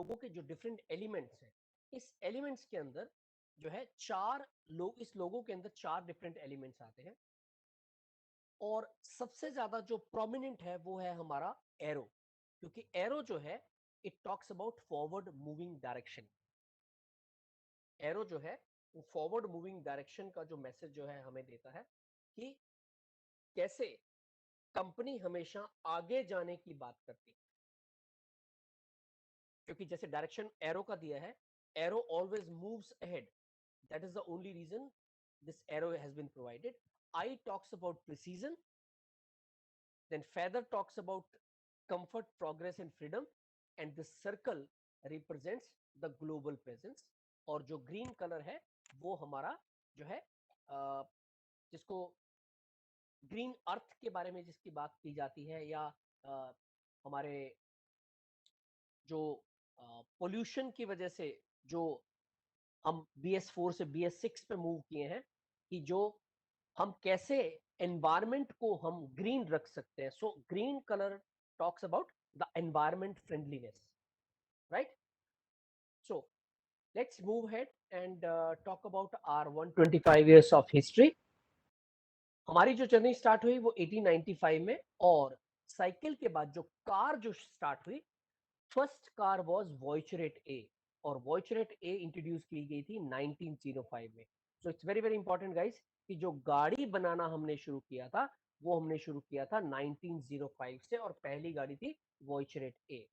लोगों के जो डिफरेंट एलिमेंट्स हैं, इस एलिमेंट्स के अंदर जो है चार लोग, इस लोगों के अंदर चार डिफरेंट एलिमेंट्स आते हैं और सबसे ज्यादा जो प्रोमिनेंट है वो है हमारा एरो, क्योंकि एरो जो है it talks about forward moving direction. Arrow जो है वो फॉरवर्ड मूविंग डायरेक्शन का जो मैसेज जो है हमें देता है कि कैसे कंपनी हमेशा आगे जाने की बात करती है, क्योंकि जैसे डायरेक्शन एरो का दिया है, arrow always moves ahead, that is the only reason this arrow has been provided. Eye talks about precision, then feather talks about comfort, progress and freedom, and this circle represents the global presence। और जो green colour है वो हमारा जो है जिसको green earth के बारे में जिसकी बात की जाती है, या हमारे जो पोल्यूशन की वजह से जो हम BS4 से BS6 पे मूव किए हैं, कि जो हम कैसे एनवायरमेंट को हम ग्रीन रख सकते हैं। So green colour talks about the environment friendliness, right? So let's move ahead and talk about our 125 years of history। हमारी जो जर्नी स्टार्ट हुई वो 1895 में, और साइकिल के बाद जो कार जो स्टार्ट हुई, फर्स्ट कार वाज वॉयचरेट ए, और वॉयचरेट ए इंट्रोड्यूस की गई थी 1905 में। So it's very very important guys कि जो गाड़ी बनाना हमने शुरू किया था वो हमने शुरू किया था 1905 से, और पहली गाड़ी थी वॉयचरेट ए।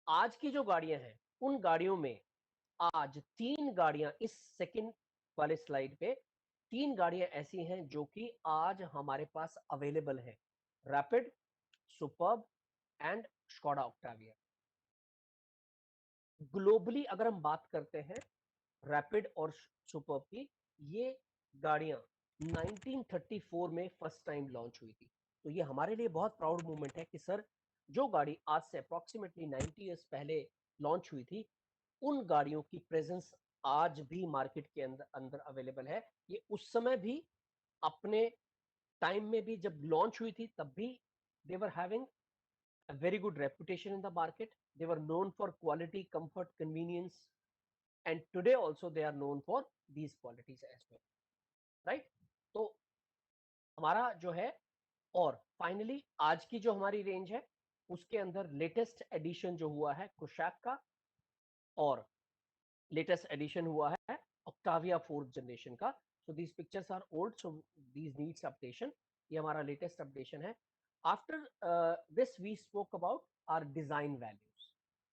आज की जो गाड़ियां हैं उन गाड़ियों में आज तीन गाड़ियां, इस सेकंड वाले स्लाइड पे तीन गाड़ियां ऐसी हैं जो कि आज हमारे पास अवेलेबल है, rapid, superb and Skoda Octavia. Globally अगर हम बात करते हैं रैपिड और सुपर्ब की, ये गाड़ियां 1934 में फर्स्ट टाइम लॉन्च हुई थी। तो ये हमारे लिए बहुत प्राउड मोमेंट है कि सर, जो गाड़ी आज से अप्रोक्सीमेटली 90 ईयर्स पहले लॉन्च हुई थी, उन गाड़ियों की प्रेजेंस आज भी मार्केट के अंदर अंदर अवेलेबल है। ये उस समय भी, अपने टाइम में भी जब लॉन्च हुई थी तब भी they were having a very good reputation in the market। They were known for quality, comfort, convenience, and today also they are known for these qualities as well, right? तो हमारा जो है, और फाइनली आज की जो हमारी रेंज है उसके अंदर लेटेस्ट एडिशन जो हुआ है कुशैक का, और लेटेस्ट एडिशन हुआ है ऑक्टाविया 4th जनरेशन का। So these pictures are old, so these needs updation. ये हमारा लेटेस्ट अपडेशन है। After this we spoke about our design values,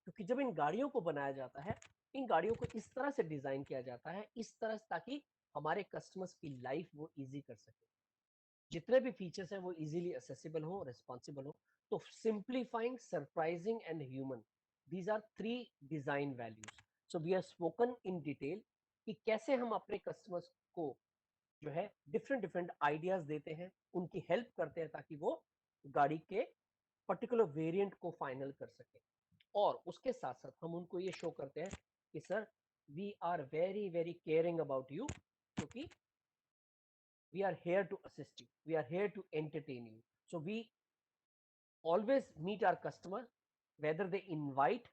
क्योंकि जब इन गाड़ियों को बनाया जाता है, इन गाड़ियों को इस तरह से डिजाइन किया जाता है, इस तरह से, ताकि हमारे कस्टमर्स की लाइफ वो इजी कर सके, जितने भी फीचर्स हैं वो इजीली एक्सेसिबल हो, रिस्पॉन्सिबल हो। तो simplifying, surprising and human, these are three design values. So we have spoken in detail कि कैसे हम अपने कस्टमर्स को जो है डिफरेंट डिफरेंट आइडियाज देते हैं, उनकी हेल्प करते हैं ताकि वो गाड़ी के पर्टिकुलर वेरिएंट को फाइनल कर सके। और उसके साथ साथ हम उनको ये शो करते हैं कि sir, we are very very caring about you, क्योंकि we are here to assist you, we are here to entertain you। So we always meet our customer, whether they invite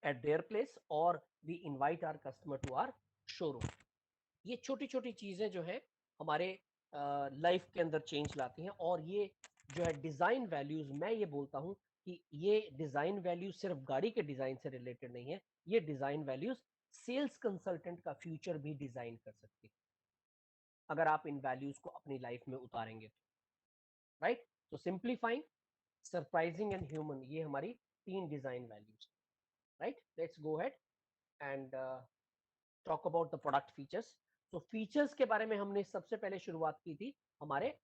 at their place or we invite our customer to our showroom। ये छोटी छोटी चीजें जो है हमारे life के अंदर change लाती हैं। और ये जो है डिजाइन वैल्यूज, मैं ये बोलता हूं कि ये डिजाइन वैल्यूज सिर्फ गाड़ी के डिजाइन से रिलेटेड नहीं है, ये डिजाइन वैल्यूज सेल्स कंसल्टेंट का फ्यूचर भी डिजाइन कर सकती है, अगर आप इन वैल्यूज को अपनी लाइफ में उतारेंगे तो, राइट? तो सिंप्लीफाइंग, सरप्राइजिंग एंड ह्यूमन, ये हमारी तीन design values, right? Let's go ahead and talk about the product features. तो फीचर्स के बारे में हमने सबसे पहले शुरुआत की थी हमारे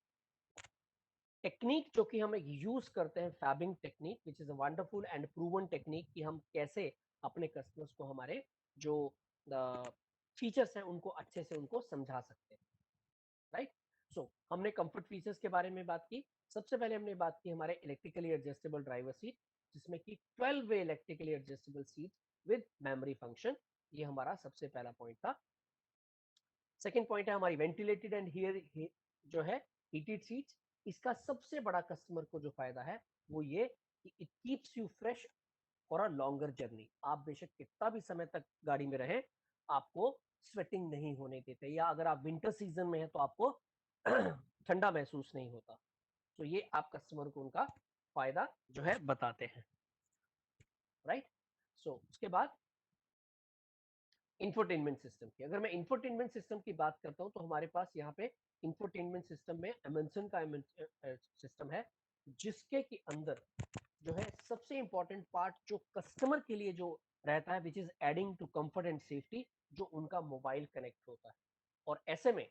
टेक्निक जो कि हम यूज करते हैं, fabbing technique, which is a wonderful and proven technique, कि हम कैसे अपने कस्टमर्स को हमारे जो फीचर्स हैं उनको अच्छे से उनको समझा सकते हैं, राइट? सो हमने कंफर्ट फीचर्स के बारे में बात की। सबसे पहले हमने बात की हमारे इलेक्ट्रिकली एडजस्टेबल ड्राइवर सीट, जिसमें कि 12 way electrically adjustable seat with memory function. ये हमारा सबसे पहला पॉइंट था। सेकंड पॉइंट है हमारी वेंटिलेटेड एंड हियर जो है हीटेड सीट्स। इसका सबसे बड़ा कस्टमर को जो फायदा है वो ये कि it keeps you fresh for a longer journey. आप बेशक कितना भी समय तक गाड़ी में रहे, आपको स्वेटिंग नहीं होने देते, या अगर आप विंटर सीजन में है तो आपको ठंडा महसूस नहीं होता। तो ये आप कस्टमर को उनका फायदा जो है बताते हैं, राइट। सो उसके बाद इंफोटेनमेंट सिस्टम की, अगर मैं इंफोटेनमेंट सिस्टम की बात करता हूं तो हमारे पास यहाँ पे इंफोटेनमेंट सिस्टम में एमंसन का सिस्टम है, जिसके के अंदर जो है सबसे इंपॉर्टेंट पार्ट जो कस्टमर के लिए जो रहता है, which is adding to comfort and safety, जो उनका मोबाइल कनेक्ट होता है। और ऐसे में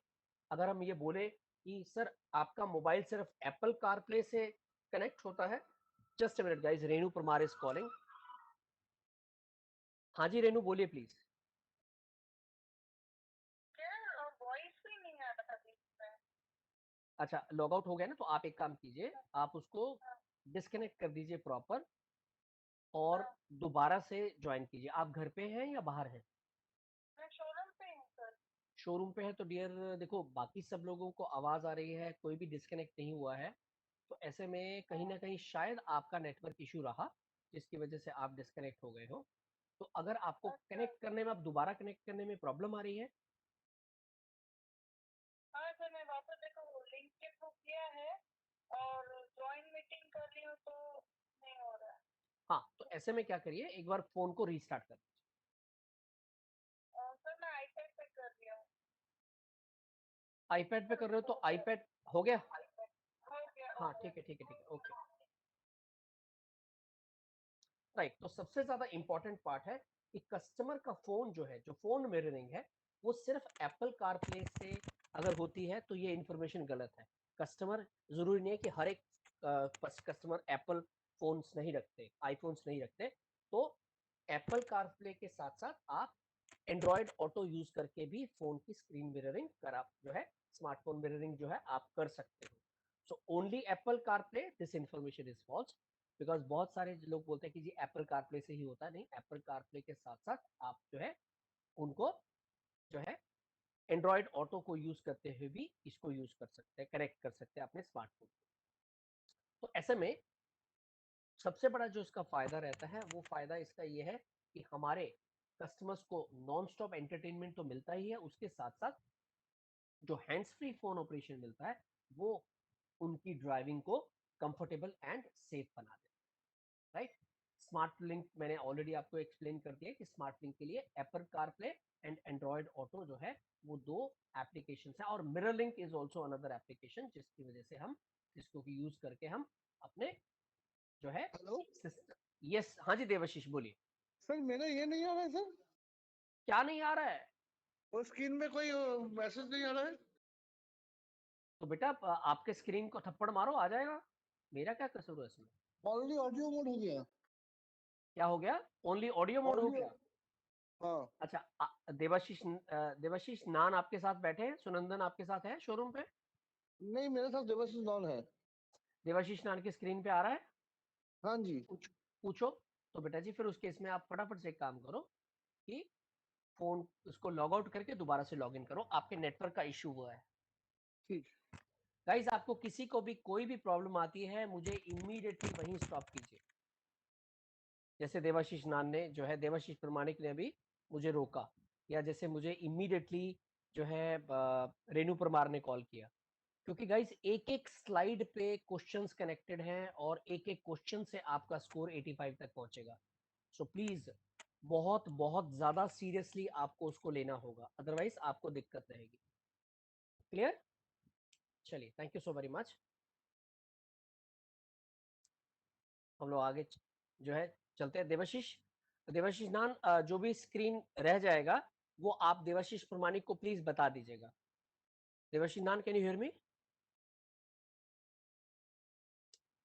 अगर हम ये बोले कि सर आपका मोबाइल सिर्फ एप्पल कारप्ले से कनेक्ट होता है, just a minute guys, Renu Parmar is calling. हाँ जी रेनू बोलिए प्लीज। वॉइस भी नहीं आ रहा था। अच्छा लॉग आउट हो गया ना, तो आप एक काम कीजिए, आप उसको डिस्कनेक्ट कर दीजिए प्रॉपर, और दोबारा से ज्वाइन कीजिए। आप घर पे हैं या बाहर हैं? मैं शोरूम पे हूँ सर। शोरूम पे है तो डियर देखो, बाकी सब लोगों को आवाज आ रही है, कोई भी डिस्कनेक्ट नहीं हुआ है, तो ऐसे में कहीं ना कहीं शायद आपका नेटवर्क इशू रहा, जिसकी वजह से आप डिस्कनेक्ट हो गए हो। तो अगर आपको कनेक्ट करने में, आप दोबारा कनेक्ट करने में प्रॉब्लम आ रही है? हाँ सर, मैं वापस देखो लिंक के थ्रू किया है और ज्वाइन मीटिंग कर रही हूँ तो नहीं हो रहा है। हाँ, तो ऐसे में क्या करिए, एक बार फोन को रीस्टार्ट कर दीजिए। सर मैं आईपैड पे कर रही हूँ। आईपैड पे कर रहे हो तो आईपैड हो गया? हो गया हाँ ओके। ठीक है ठीक है ठीक है, ओके राइट। तो सबसे ज्यादा इंपॉर्टेंट पार्ट है कि कस्टमर का फोन जो है, जो फोन मिररिंग है, वो सिर्फ एप्पल कारप्ले से अगर होती है तो ये इंफॉर्मेशन गलत है। कस्टमर, जरूरी नहीं है कि हर एक कस्टमर एप्पल फोन्स नहीं रखते, आईफोन्स नहीं रखते, तो एप्पल कारप्ले के साथ साथ आप एंड्रॉयड ऑटो यूज करके भी फोन की स्क्रीन मिररिंग कर, आप जो है स्मार्टफोन मिररिंग जो है आप कर सकते हो। So only Apple CarPlay, this information is false, because बहुत सारे लोग बोलते हैं कि जी एप्पल कारप्ले से ही होता है, नहीं, एप्पल कारप्ले के साथ साथ आप जो है उनको जो है एंड्रॉयड ऑटो को यूज करते हुए भी इसको यूज कर सकते हैं, कनेक्ट कर सकते हैं अपने स्मार्टफोन को। तो ऐसे में सबसे बड़ा जो इसका फायदा रहता है, वो फायदा इसका ये है कि हमारे कस्टमर्स को नॉन स्टॉप एंटरटेनमेंट तो मिलता ही है, उसके साथ साथ जो हैंड्स फ्री फोन ऑपरेशन मिलता है, वो उनकी ड्राइविंग को कंफर्टेबल एंड सेफ बना देता है, राइट। स्मार्ट लिंक मैंने ऑलरेडी आपको एक्सप्लेन कर दिया कि स्मार्ट लिंक के लिए Apple CarPlay and Android auto जो है वो दो एप्लीकेशन है, और mirror link is also another application, जिसकी वजह से हम जिसको यूज करके हम अपने जो है हेलो सिस्टम। यस हाँ जी देवाशीष बोलिए। सर, मेरा ये नहीं आ रहा है सर। क्या नहीं आ रहा है? वो स्क्रीन में कोई मैसेज नहीं आ रहा है। तो बेटा आपके स्क्रीन को थप्पड़ मारो, आ जाएगा। मेरा क्या कसूर है इसमें? ऑलरेडी ऑडियो मोड हो गया। क्या हो गया? ओनली ऑडियो मोड हो ऑडियो, गया? हाँ। अच्छा देवाशीष नान आपके साथ बैठे हैं, सुनंदन आपके साथ है शोरूम पे? नहीं, मेरे साथ देवाशीष नॉन है। देवाशीष नान की स्क्रीन पे आ रहा है? हाँ जी। पूछो। तो बेटा जी फिर उस केस में आप फटाफट से एक काम करो कि फोन उसको लॉग आउट करके दोबारा से लॉग इन करो, आपके नेटवर्क का इश्यू हुआ है। ठीक। गाइस आपको किसी को भी कोई भी प्रॉब्लम आती है, मुझे इमीडिएटली वहीं स्टॉप कीजिए। जैसे देवाशीष नान ने जो है, देवाशीष प्रमाणिक ने भी मुझे रोका, या जैसे मुझे इमीडिएटली जो है रेनू परमार ने कॉल किया, क्योंकि गाइस एक एक स्लाइड पे क्वेश्चंस कनेक्टेड हैं, और एक एक क्वेश्चन से आपका स्कोर 85 तक पहुंचेगा। सो प्लीज बहुत बहुत ज्यादा सीरियसली आपको उसको लेना होगा, अदरवाइज आपको दिक्कत रहेगी। क्लियर? चलिए, thank you so very much. हम लोग आगे जो है चलते हैं। देवाशीष, देवाशीष नान जो भी स्क्रीन रह जाएगा वो आप देवाशीष प्रमाणिक को प्लीज बता दीजिएगा। Devashish Nan, can you hear me?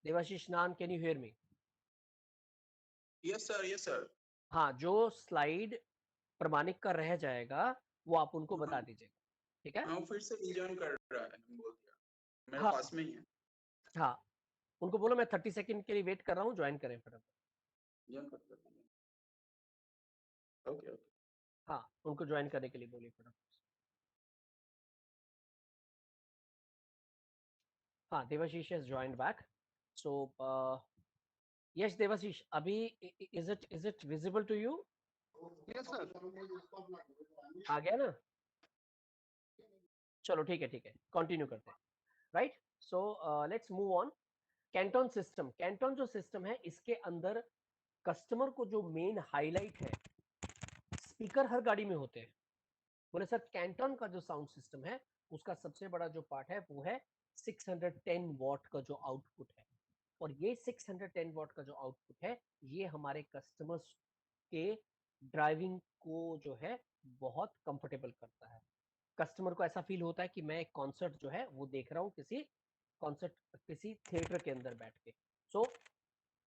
Devashish Nan, can you hear me? Yes sir, yes sir. हाँ, जो स्लाइड प्रमाणिक का रह जाएगा वो आप उनको बता दीजिएगा, ठीक है? हाँ, फिर से रिजॉइन कर रहा है, बोल दिया, मेरे हाँ पास में ही है। हाँ, उनको बोलो मैं 30 सेकंड के लिए वेट कर रहा हूँ, ज्वाइन करें फटाफट। रिजॉइन कर दिया। Okay okay. हाँ, उनको ज्वाइन करने के लिए बोलिए फटाफट। हाँ, Devashish has joined back. So yes Devashish, अभी is it visible to you? Yes sir. आ गया ना? चलो ठीक है, कंटिन्यू करते हैं। Right, so let's move on. Canton system, Canton जो सिस्टम है इसके अंदर कस्टमर को जो मेन हाईलाइट है, स्पीकर हर गाड़ी में होते हैं। बोले सर कैंटन का जो साउंड सिस्टम है उसका सबसे बड़ा जो पार्ट है वो है 610 वॉट का जो आउटपुट है, और ये 610 वॉट का जो आउटपुट है ये हमारे कस्टमर्स के ड्राइविंग को जो है बहुत कंफर्टेबल करता है। कस्टमर को ऐसा फील होता है कि मैं एक कॉन्सर्ट जो है वो देख रहा हूँ किसी कॉन्सर्ट, किसी थिएटर के अंदर बैठ के। So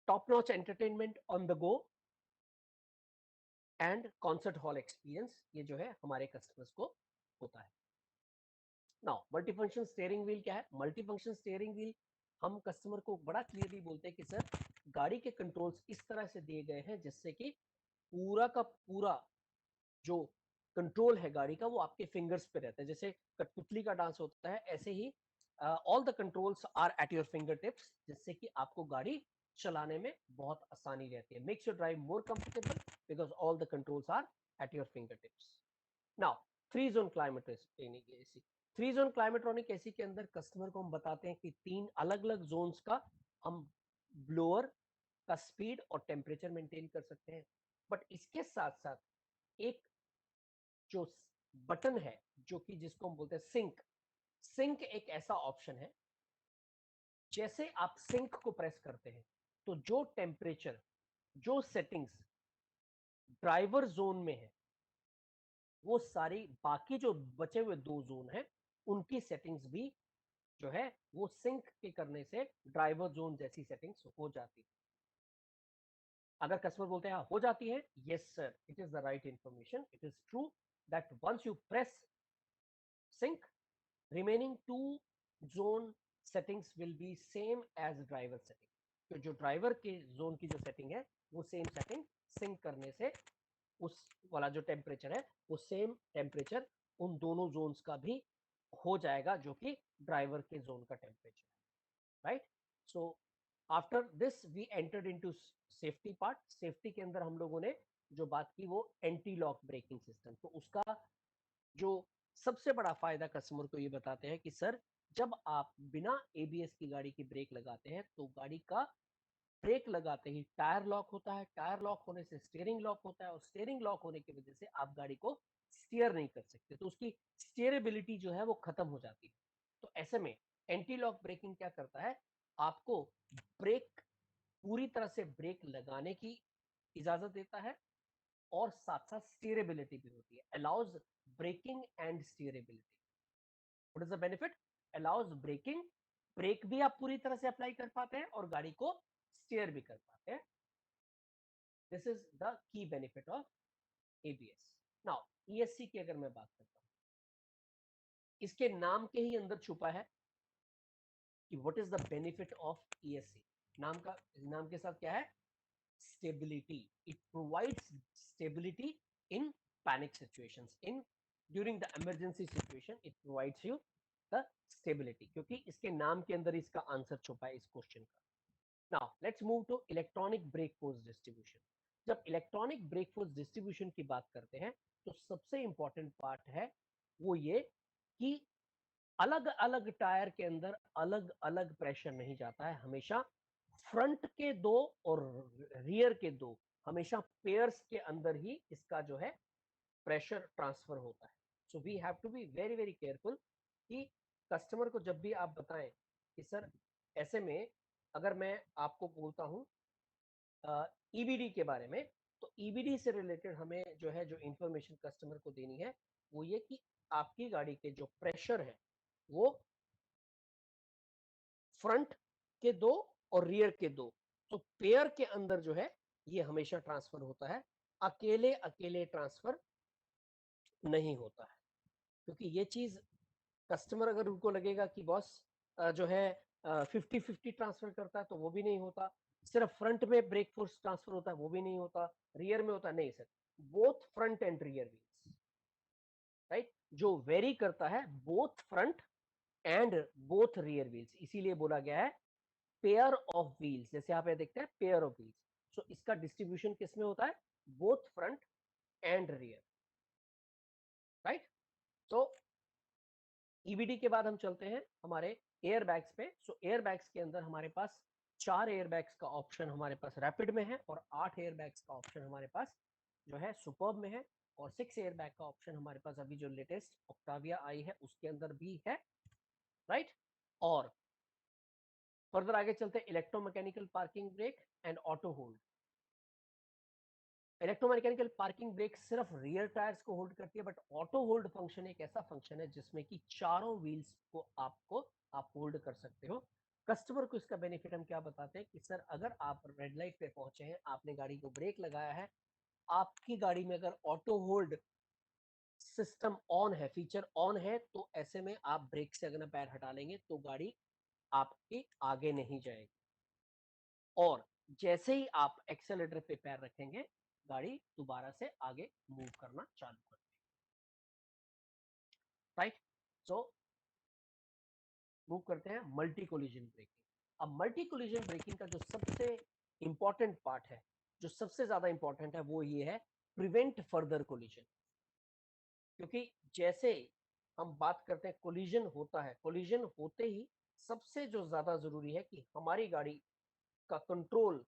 top notch entertainment on the go and concert hall experience, ये जो है हमारे कस्टमर्स को होता है। नाउ मल्टीफंक्शन स्टीयरिंग व्हील क्या है? मल्टीफंक्शन स्टीयरिंग व्हील हम कस्टमर को बड़ा क्लियरली बोलते हैं कि सर गाड़ी के कंट्रोल्स इस तरह से दिए गए हैं जिससे कि पूरा का पूरा जो कंट्रोल है गाड़ी का वो आपके फिंगर्स पे रहता है। जैसे कठपुतली का डांस होता है ऐसे ही all the controls are at your finger tips, जिससे कि आपको गाड़ी चलाने में बहुत आसानी रहती है। Makes your drive more comfortable because all the controls are at your finger tips. Now 3 zone Climatronic AC, 3 zone Climatronic AC के अंदर कस्टमर को हम बताते हैं कि 3 अलग अलग जोन्स का हम ब्लोअर का स्पीड और टेम्परेचर मेंटेन कर सकते हैं। बट इसके साथ साथ एक जो बटन है जो कि जिसको हम बोलते हैं सिंक, सिंक एक ऐसा ऑप्शन है, जैसे आप सिंक को प्रेस करते हैं तो जो टेम्परेचर, जो सेटिंग्स ड्राइवर जोन में है वो सारी बाकी जो बचे हुए 2 जोन हैं उनकी सेटिंग्स भी जो है वो सिंक के करने से ड्राइवर जोन जैसी सेटिंग्स हो जाती है। अगर कस्टमर बोलते हैं हाँ हो जाती है, yes sir, it is the right information. It is true that once you press sync, remaining 2 zone settings will be same as driver setting। तो जो ड्राइवर के जोन की जो सेटिंग है वो सेम सेटिंग सिंक करने से उस वाला जो टेम्परेचर है वो सेम टेम्परेचर उन दोनों जोन्स का भी हो जाएगा जो कि ड्राइवर के जोन का टेम्परेचर है। Right, so after this we entered into safety part. Safety के अंदर हम लोगों ने जो बात की वो एंटी लॉक ब्रेकिंग सिस्टम। तो उसका जो सबसे बड़ा फायदा कस्टमर को ये बताते हैं कि सर जब आप बिना एबीएस की गाड़ी की ब्रेक लगाते हैं तो गाड़ी का ब्रेक लगाते ही टायर लॉक होता है, टायर लॉक होने से स्टीयरिंग लॉक होता है और स्टीयरिंग लॉक होने की वजह से आप गाड़ी को स्टीयर नहीं कर सकते, तो उसकी स्टीयरेबिलिटी जो है वो खत्म हो जाती है। तो ऐसे में एंटी लॉक ब्रेकिंग क्या करता है, आपको ब्रेक पूरी तरह से ब्रेक लगाने की इजाजत देता है और साथ साथ स्टीयरेबिलिटी भी होती है, allows braking and steerability. What is the benefit? Allows braking, brake भी आप पूरी तरह से अप्लाई कर पाते हैं और गाड़ी को स्टीयर भी कर पाते हैं। This is the key benefit of ABS. Now ESC की अगर मैं बात करता हूं, इसके नाम के ही अंदर छुपा है कि what is the benefit of ESC. नाम के साथ क्या है? stability. It provides stability in panic situations. During the emergency situation, it provides you the stability, क्योंकि इसके नाम के अंदर इसका आंसर छुपा है इस क्वेश्चन का। Now let's move to electronic brake force distribution। जब इलेक्ट्रॉनिक ब्रेक फोर्स डिस्ट्रीब्यूशन की बात करते हैं तो सबसे इंपॉर्टेंट पार्ट है वो ये कि अलग अलग टायर के अंदर अलग अलग प्रेशर नहीं जाता है, हमेशा फ्रंट के 2 और रियर के 2 हमेशा पेयर्स के अंदर ही इसका जो है प्रेशर ट्रांसफर होता है। So we have to be very very careful कि कस्टमर को जब भी आप बताएं कि सर ऐसे में अगर मैं आपको बोलता हूं ईबीडी के बारे में, तो ईबीडी से रिलेटेड हमें जो है जो इंफॉर्मेशन कस्टमर को देनी है वो ये कि आपकी गाड़ी के जो प्रेशर है वो फ्रंट के 2 और रियर के 2, तो पेयर के अंदर जो है ये हमेशा ट्रांसफर होता है, अकेले अकेले ट्रांसफर नहीं होता है। क्योंकि ये चीज कस्टमर अगर उनको लगेगा कि बॉस जो है 50-50 ट्रांसफर करता है तो वो भी नहीं होता, सिर्फ फ्रंट में ब्रेक फोर्स ट्रांसफर होता है वो भी नहीं होता, रियर में होता नहीं sir, both front end rear wheels. Right, जो वेरी करता है both front end both rear wheels, इसीलिए बोला गया है पेयर ऑफ व्हील्स, जैसे आप ये देखते हैं पेयर ऑफ व्हील्स, सो इसका डिस्ट्रीब्यूशन किस में होता है, both front end rear, right. सो ईबीडी के बाद हम चलते हैं हमारे एयर बैग्स पे। सो एयर बैग्स के अंदर हमारे पास 4 एयर बैग्स का ऑप्शन हमारे पास रैपिड में है, और 8 एयर बैग्स का ऑप्शन हमारे पास जो है सुपर्ब में है, और 6 एयर बैग का ऑप्शन हमारे पास अभी जो लेटेस्ट ऑक्टाविया आई है उसके अंदर भी है, राइट। और फर्दर आगे चलते हैं, electromechanical parking brake and auto hold. Electromechanical parking brake सिर्फ रियर टायर्स को होल्ड करती है, बट ऑटो होल्ड फंक्शन एक ऐसा फंक्शन है जिसमें कि चारों व्हील्स को आप होल्ड कर सकते हो। कस्टमर को इसका बेनिफिट हम क्या बताते हैं कि सर अगर आप रेड लाइट पे पहुंचे हैं, आपने गाड़ी को ब्रेक लगाया है, आपकी गाड़ी में अगर ऑटो होल्ड सिस्टम ऑन है, फीचर ऑन है, तो ऐसे में आप ब्रेक से अगर पैर हटा लेंगे तो गाड़ी आपके आगे नहीं जाएगी, और जैसे ही आप एक्सेलेरेटर पे पैर रखेंगे गाड़ी दोबारा से आगे मूव करना चालू कर देगी, राइट। सो मूव करते हैं मल्टी कोलिजन ब्रेकिंग। अब मल्टी कोलिजन ब्रेकिंग का जो सबसे इंपॉर्टेंट पार्ट है, जो सबसे ज्यादा इंपॉर्टेंट है, वो ये है प्रिवेंट फर्दर कोलिजन। क्योंकि जैसे हम बात करते हैं कोलिजन होता है, कोलिजन होते ही सबसे जो ज्यादा जरूरी है कि हमारी गाड़ी का कंट्रोल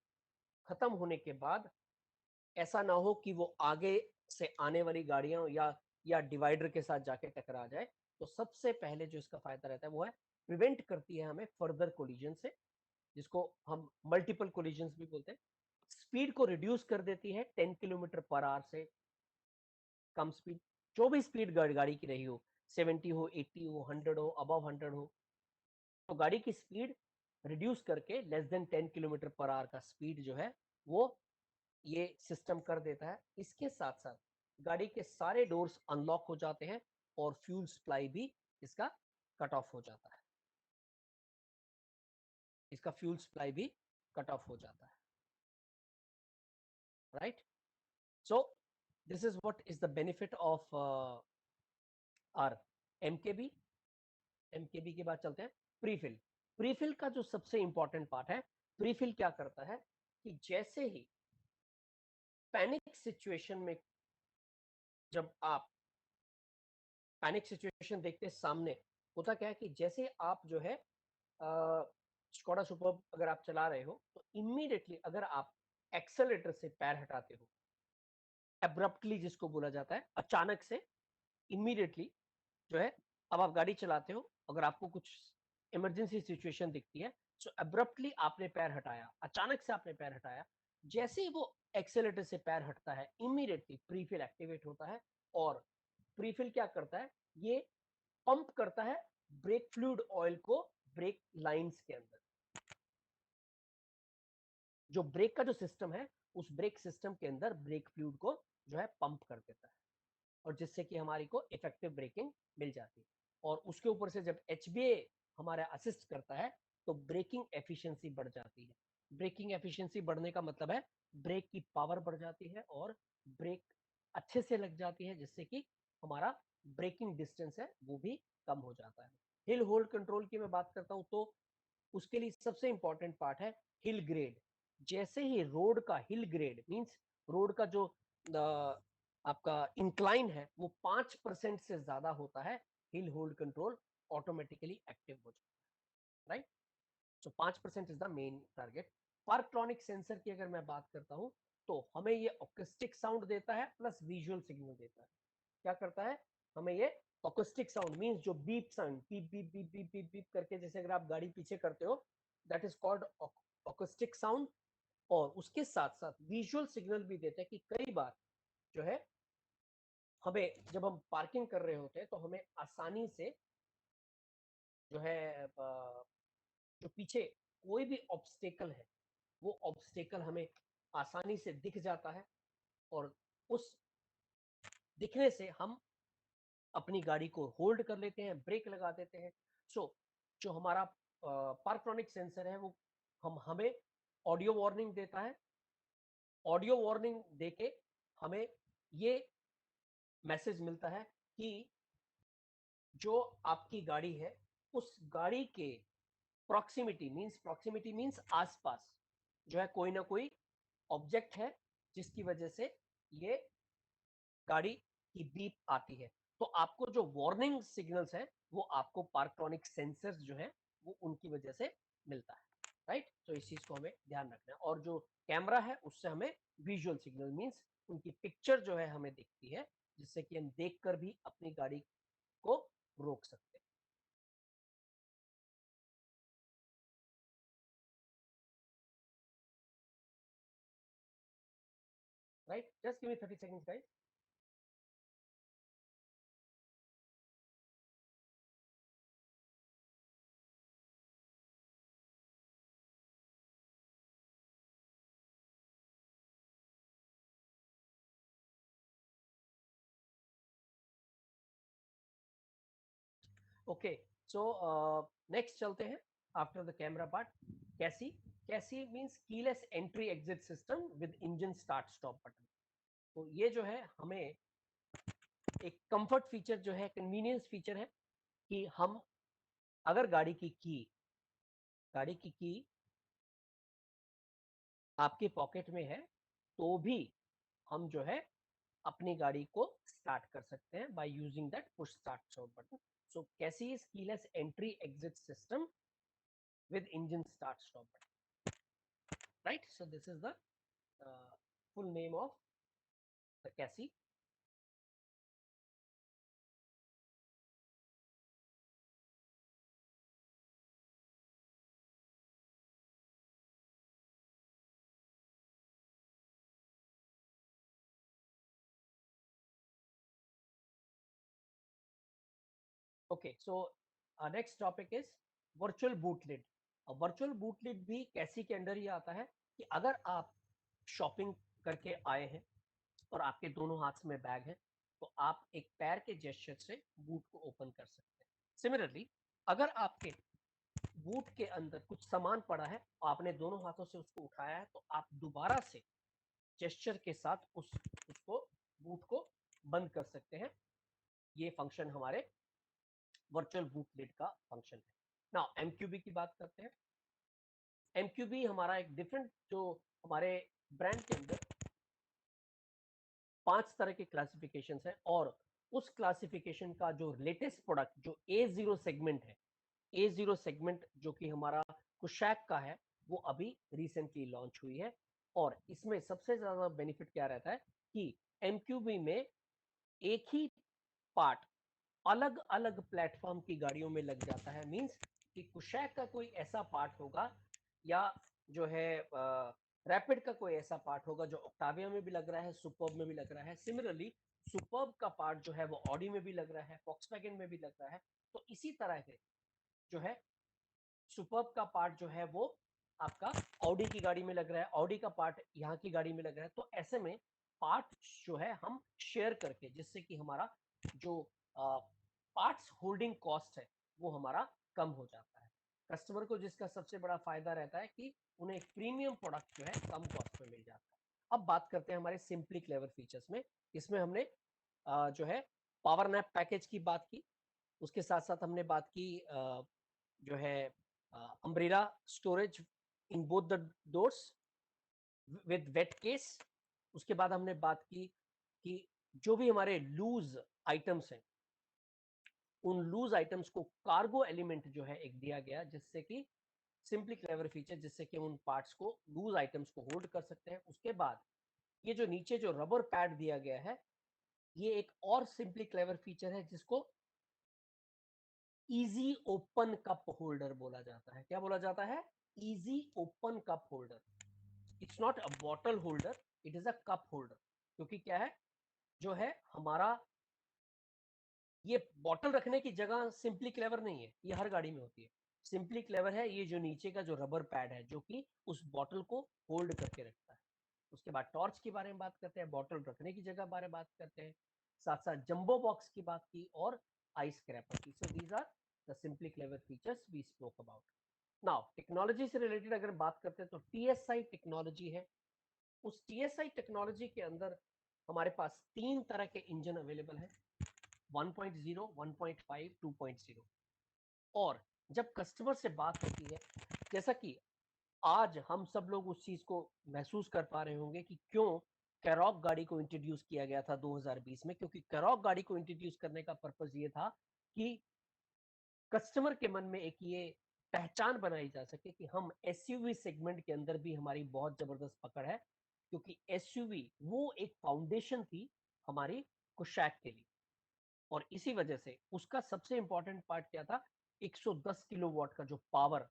खत्म होने के बाद ऐसा ना हो कि वो आगे से आने वाली गाड़ियां या डिवाइडर के साथ जाके टकरा जाए। तो सबसे पहले जो इसका फायदा रहता है वो है प्रिवेंट करती है हमें फर्दर कोलिजन से, जिसको हम मल्टीपल कोलिजन्स भी बोलते हैं। स्पीड को रिड्यूस कर देती है 10 किलोमीटर पर आवर से कम स्पीड, जो भी स्पीड गाड़ी की रही हो, 70 हो, 80 हो, 100 हो, अबव 100 हो, तो गाड़ी की स्पीड रिड्यूस करके less than 10 kilometre per hour का स्पीड जो है वो ये सिस्टम कर देता है। इसके साथ साथ गाड़ी के सारे डोर्स अनलॉक हो जाते हैं और फ्यूल सप्लाई भी इसका कट ऑफ हो जाता है, इसका फ्यूल सप्लाई भी कट ऑफ हो जाता है, right. So this is what is the benefit of our MKB. MKB के बाद चलते हैं प्रीफिल। प्रीफिल का जो सबसे इंपॉर्टेंट पार्ट है, प्रीफिल क्या करता है कि जैसे ही पैनिक सिचुएशन में, जब आप पैनिक सिचुएशन देखते हैं सामने, होता क्या है कि जैसे आप जो है स्कोडा सुपर्ब अगर आप चला रहे हो तो इमीडिएटली अगर आप एक्सेलेरेटर से पैर हटाते हो, एब्रप्टली जिसको बोला जाता है, अचानक से इमीडिएटली जो है, अब आप गाड़ी चलाते हो, अगर आपको कुछ इमरजेंसी सिचुएशन दिखती है, सो एब्रप्टली आपने पैर हटाया, अचानक से आपने पैर हटाया, जैसे ही वो एक्सेलेरेटर से पैर हटता है इमीडिएटली प्रीफिल एक्टिवेट होता है, और प्रीफिल क्या करता है, ये पंप करता है ब्रेक फ्लूइड ऑयल को ब्रेक लाइंस के अंदर। जो ब्रेक का जो सिस्टम है, उस ब्रेक सिस्टम के अंदर ब्रेक फ्लूइड को जो है पंप कर देता है, और जिससे कि हमारी को इफेक्टिव ब्रेकिंग मिल जाती है। और उसके ऊपर से जब एचबीए हमारा असिस्ट करता है तो ब्रेकिंग एफिशिएंसी बढ़ जाती है। ब्रेकिंग एफिशिएंसी बढ़ने का मतलब है ब्रेक की पावर बढ़ जाती है और ब्रेक अच्छे से लग जाती है, जिससे कि हमारा ब्रेकिंग डिस्टेंस है वो भी कम हो जाता है। हिल होल्ड कंट्रोल की मैं बात करता हूं तो उसके लिए सबसे इंपॉर्टेंट पार्ट है हिल ग्रेड। जैसे ही रोड का हिल ग्रेड मींस रोड का जो आपका इंक्लाइन है वो 5% से ज्यादा होता है, hill hold control automatically active हो जाता है, right. So 5% is the main target. Parktronic sensor की अगर मैं बात करता हूं तो हमें ये ऑक्यूस्टिक साउंड देता है प्लस विजुअल सिग्नल देता है। क्या करता है, हमें ये ऑक्यूस्टिक साउंड मींस जो beep sound, beep beep beep beep beep beep करके, जैसे अगर आप गाड़ी पीछे करते हो, दैट इज कॉल्ड ऑक्यूस्टिक साउंड। और उसके साथ साथ विजुअल सिग्नल भी देते हैं कि कई बार जो है हमें, जब हम पार्किंग कर रहे होते हैं तो हमें आसानी से जो है जो पीछे कोई भी ऑब्स्टेकल है वो ऑब्स्टेकल हमें आसानी से दिख जाता है, और उस दिखने से हम अपनी गाड़ी को होल्ड कर लेते हैं, ब्रेक लगा देते हैं। सो जो हमारा पार्कट्रॉनिक सेंसर है वो हमें ऑडियो वार्निंग देता है। ऑडियो वार्निंग देके हमें ये मैसेज मिलता है कि जो आपकी गाड़ी है उस गाड़ी के प्रॉक्सिमिटी मीन्स आसपास जो है कोई ना कोई ऑब्जेक्ट है जिसकी वजह से ये गाड़ी की बीप आती है। तो आपको जो वार्निंग सिग्नल्स है वो आपको पार्क्ट्रॉनिक सेंसर्स जो है वो उनकी वजह से मिलता है, राइट। तो इस चीज को हमें ध्यान रखना है। और जो कैमरा है उससे हमें विजुअल सिग्नल मीन्स उनकी पिक्चर जो है हमें दिखती है, जिससे कि हम देखकर भी अपनी गाड़ी को रोक सकते हैं। Right, just give me 30 seconds guys. Okay, so next चलते हैं आफ्टर द कैमरा पार्ट। कैसी means keyless entry exit system with engine start stop button. तो ये जो है हमें एक कंफर्ट फीचर जो है, कन्वीनियंस फीचर है कि हम अगर गाड़ी की की आपके पॉकेट में है तो भी हम जो है अपनी गाड़ी को स्टार्ट कर सकते हैं by using that push start stop button. So कैसी is keyless entry exit system with engine start stop button, right? So this is the full name of the Cassie. Okay, so our next topic is virtual boot lid. Virtual boot lid भी कैसी के under ही आता है कि अगर आप shopping करके आए हैं और आपके दोनों हाथ में बैग है तो आप एक पैर के जेस्चर से बूट को ओपन कर सकते हैं। सिमिलरली अगर आपके बूट के अंदर कुछ सामान पड़ा है और आपने दोनों हाथों से उसको उठाया है तो आप दोबारा से जेस्चर के साथ उसको बूट को बंद कर सकते हैं। ये फंक्शन हमारे वर्चुअल बूट लिड का फंक्शन है। नाउ एमक्यूबी की बात करते हैं। एमक्यूबी हमारा एक डिफरेंट, जो हमारे ब्रांड के अंदर 5 तरह के क्लासिफिकेशंस हैं और उस क्लासिफिकेशन का जो लेटेस्ट प्रोडक्ट जो A0 सेगमेंट है, A0 सेगमेंट जो कि हमारा कुशैक का है, वो अभी रिसेंटली लॉन्च हुई है। और इसमें सबसे ज्यादा बेनिफिट क्या रहता है कि एमक्यूबी में एक ही पार्ट अलग अलग प्लेटफॉर्म की गाड़ियों में लग जाता है। मींस कि कुशैक का कोई ऐसा पार्ट होगा या जो है रैपिड का कोई ऐसा पार्ट होगा जो ऑक्टाविया में भी लग रहा है, सुपर्ब में भी लग रहा है। सिमिलरली सुपर्ब का पार्ट जो है वो ऑडी में भी लग रहा है, फॉक्सवैगन में भी लग रहा है। तो इसी तरह से जो है सुपर्ब का पार्ट जो है वो आपका ऑडी की गाड़ी में लग रहा है, ऑडी का पार्ट यहाँ की गाड़ी में लग रहा है। तो ऐसे में पार्ट जो है हम शेयर करके, जिससे कि हमारा जो पार्ट्स होल्डिंग कॉस्ट है वो हमारा कम हो जाता है। कस्टमर को जिसका सबसे बड़ा फायदा रहता है कि उन्हें एक प्रीमियम प्रोडक्ट जो है कम कॉस्ट में मिल जाता है। अब बात करते हैं हमारे सिंपली क्लेवर फीचर्स में। इसमें हमने जो है पावर नैप पैकेज की बात की, उसके साथ साथ हमने बात की जो है umbrella storage in both the doors with weight case. उसके बाद हमने बात की कि जो भी हमारे लूज आइटम्स हैं उन लूज आइटम्स को कार्गो एलिमेंट जो है एक दिया गया, जिससे कि सिंपली क्लेवर फीचर, जिससे कि उन पार्ट्स को लूज आइटम्स को होल्ड कर सकते हैं। उसके बाद ये जो नीचे जो रबर पैड दिया गया है, ये एक और सिंपली क्लेवर फीचर है जिसको इजी ओपन कप होल्डर बोला जाता है। क्या बोला जाता है? Easy open cup holder. It's not a bottle holder, it is a cup holder. क्योंकि क्या है, जो है हमारा ये बॉटल रखने की जगह सिंपली क्लेवर नहीं है, ये हर गाड़ी में होती है। सिंपली क्लेवर है ये जो नीचे का जो रबर पैड है जो कि उस बॉटल को होल्ड करके रखता है। उसके बाद टॉर्च के बारे में बात करते हैं, बॉटल रखने की जगह बारे में बात करते हैं, साथ साथ जंबो बॉक्स की बात की और आइस क्रैपर की। So these are the simply clever features we spoke about. Now technology से रिलेटेड अगर बात करते हैं तो टीएसआई टेक्नोलॉजी है। उस टीएसआई टेक्नोलॉजी के अंदर हमारे पास 3 तरह के इंजन अवेलेबल है, 1.0, 1.5, 2.0। और जब कस्टमर से बात होती है, जैसा कि आज हम सब लोग उस चीज को महसूस कर पा रहे होंगे कि क्यों कैरॉक गाड़ी को इंट्रोड्यूस किया गया था 2020 में, क्योंकि कैरॉक गाड़ी को इंट्रोड्यूस करने का पर्पस ये था कि कस्टमर के मन में एक ये पहचान बनाई जा सके कि हम एसयूवी सेगमेंट के अंदर भी हमारी बहुत जबरदस्त पकड़ है, क्योंकि एसयूवी वो एक फाउंडेशन थी हमारी कुशैक के लिए। और इसी वजह से उसका सबसे इंपॉर्टेंट पार्ट क्या था, 110 किलोवाट का जो पावर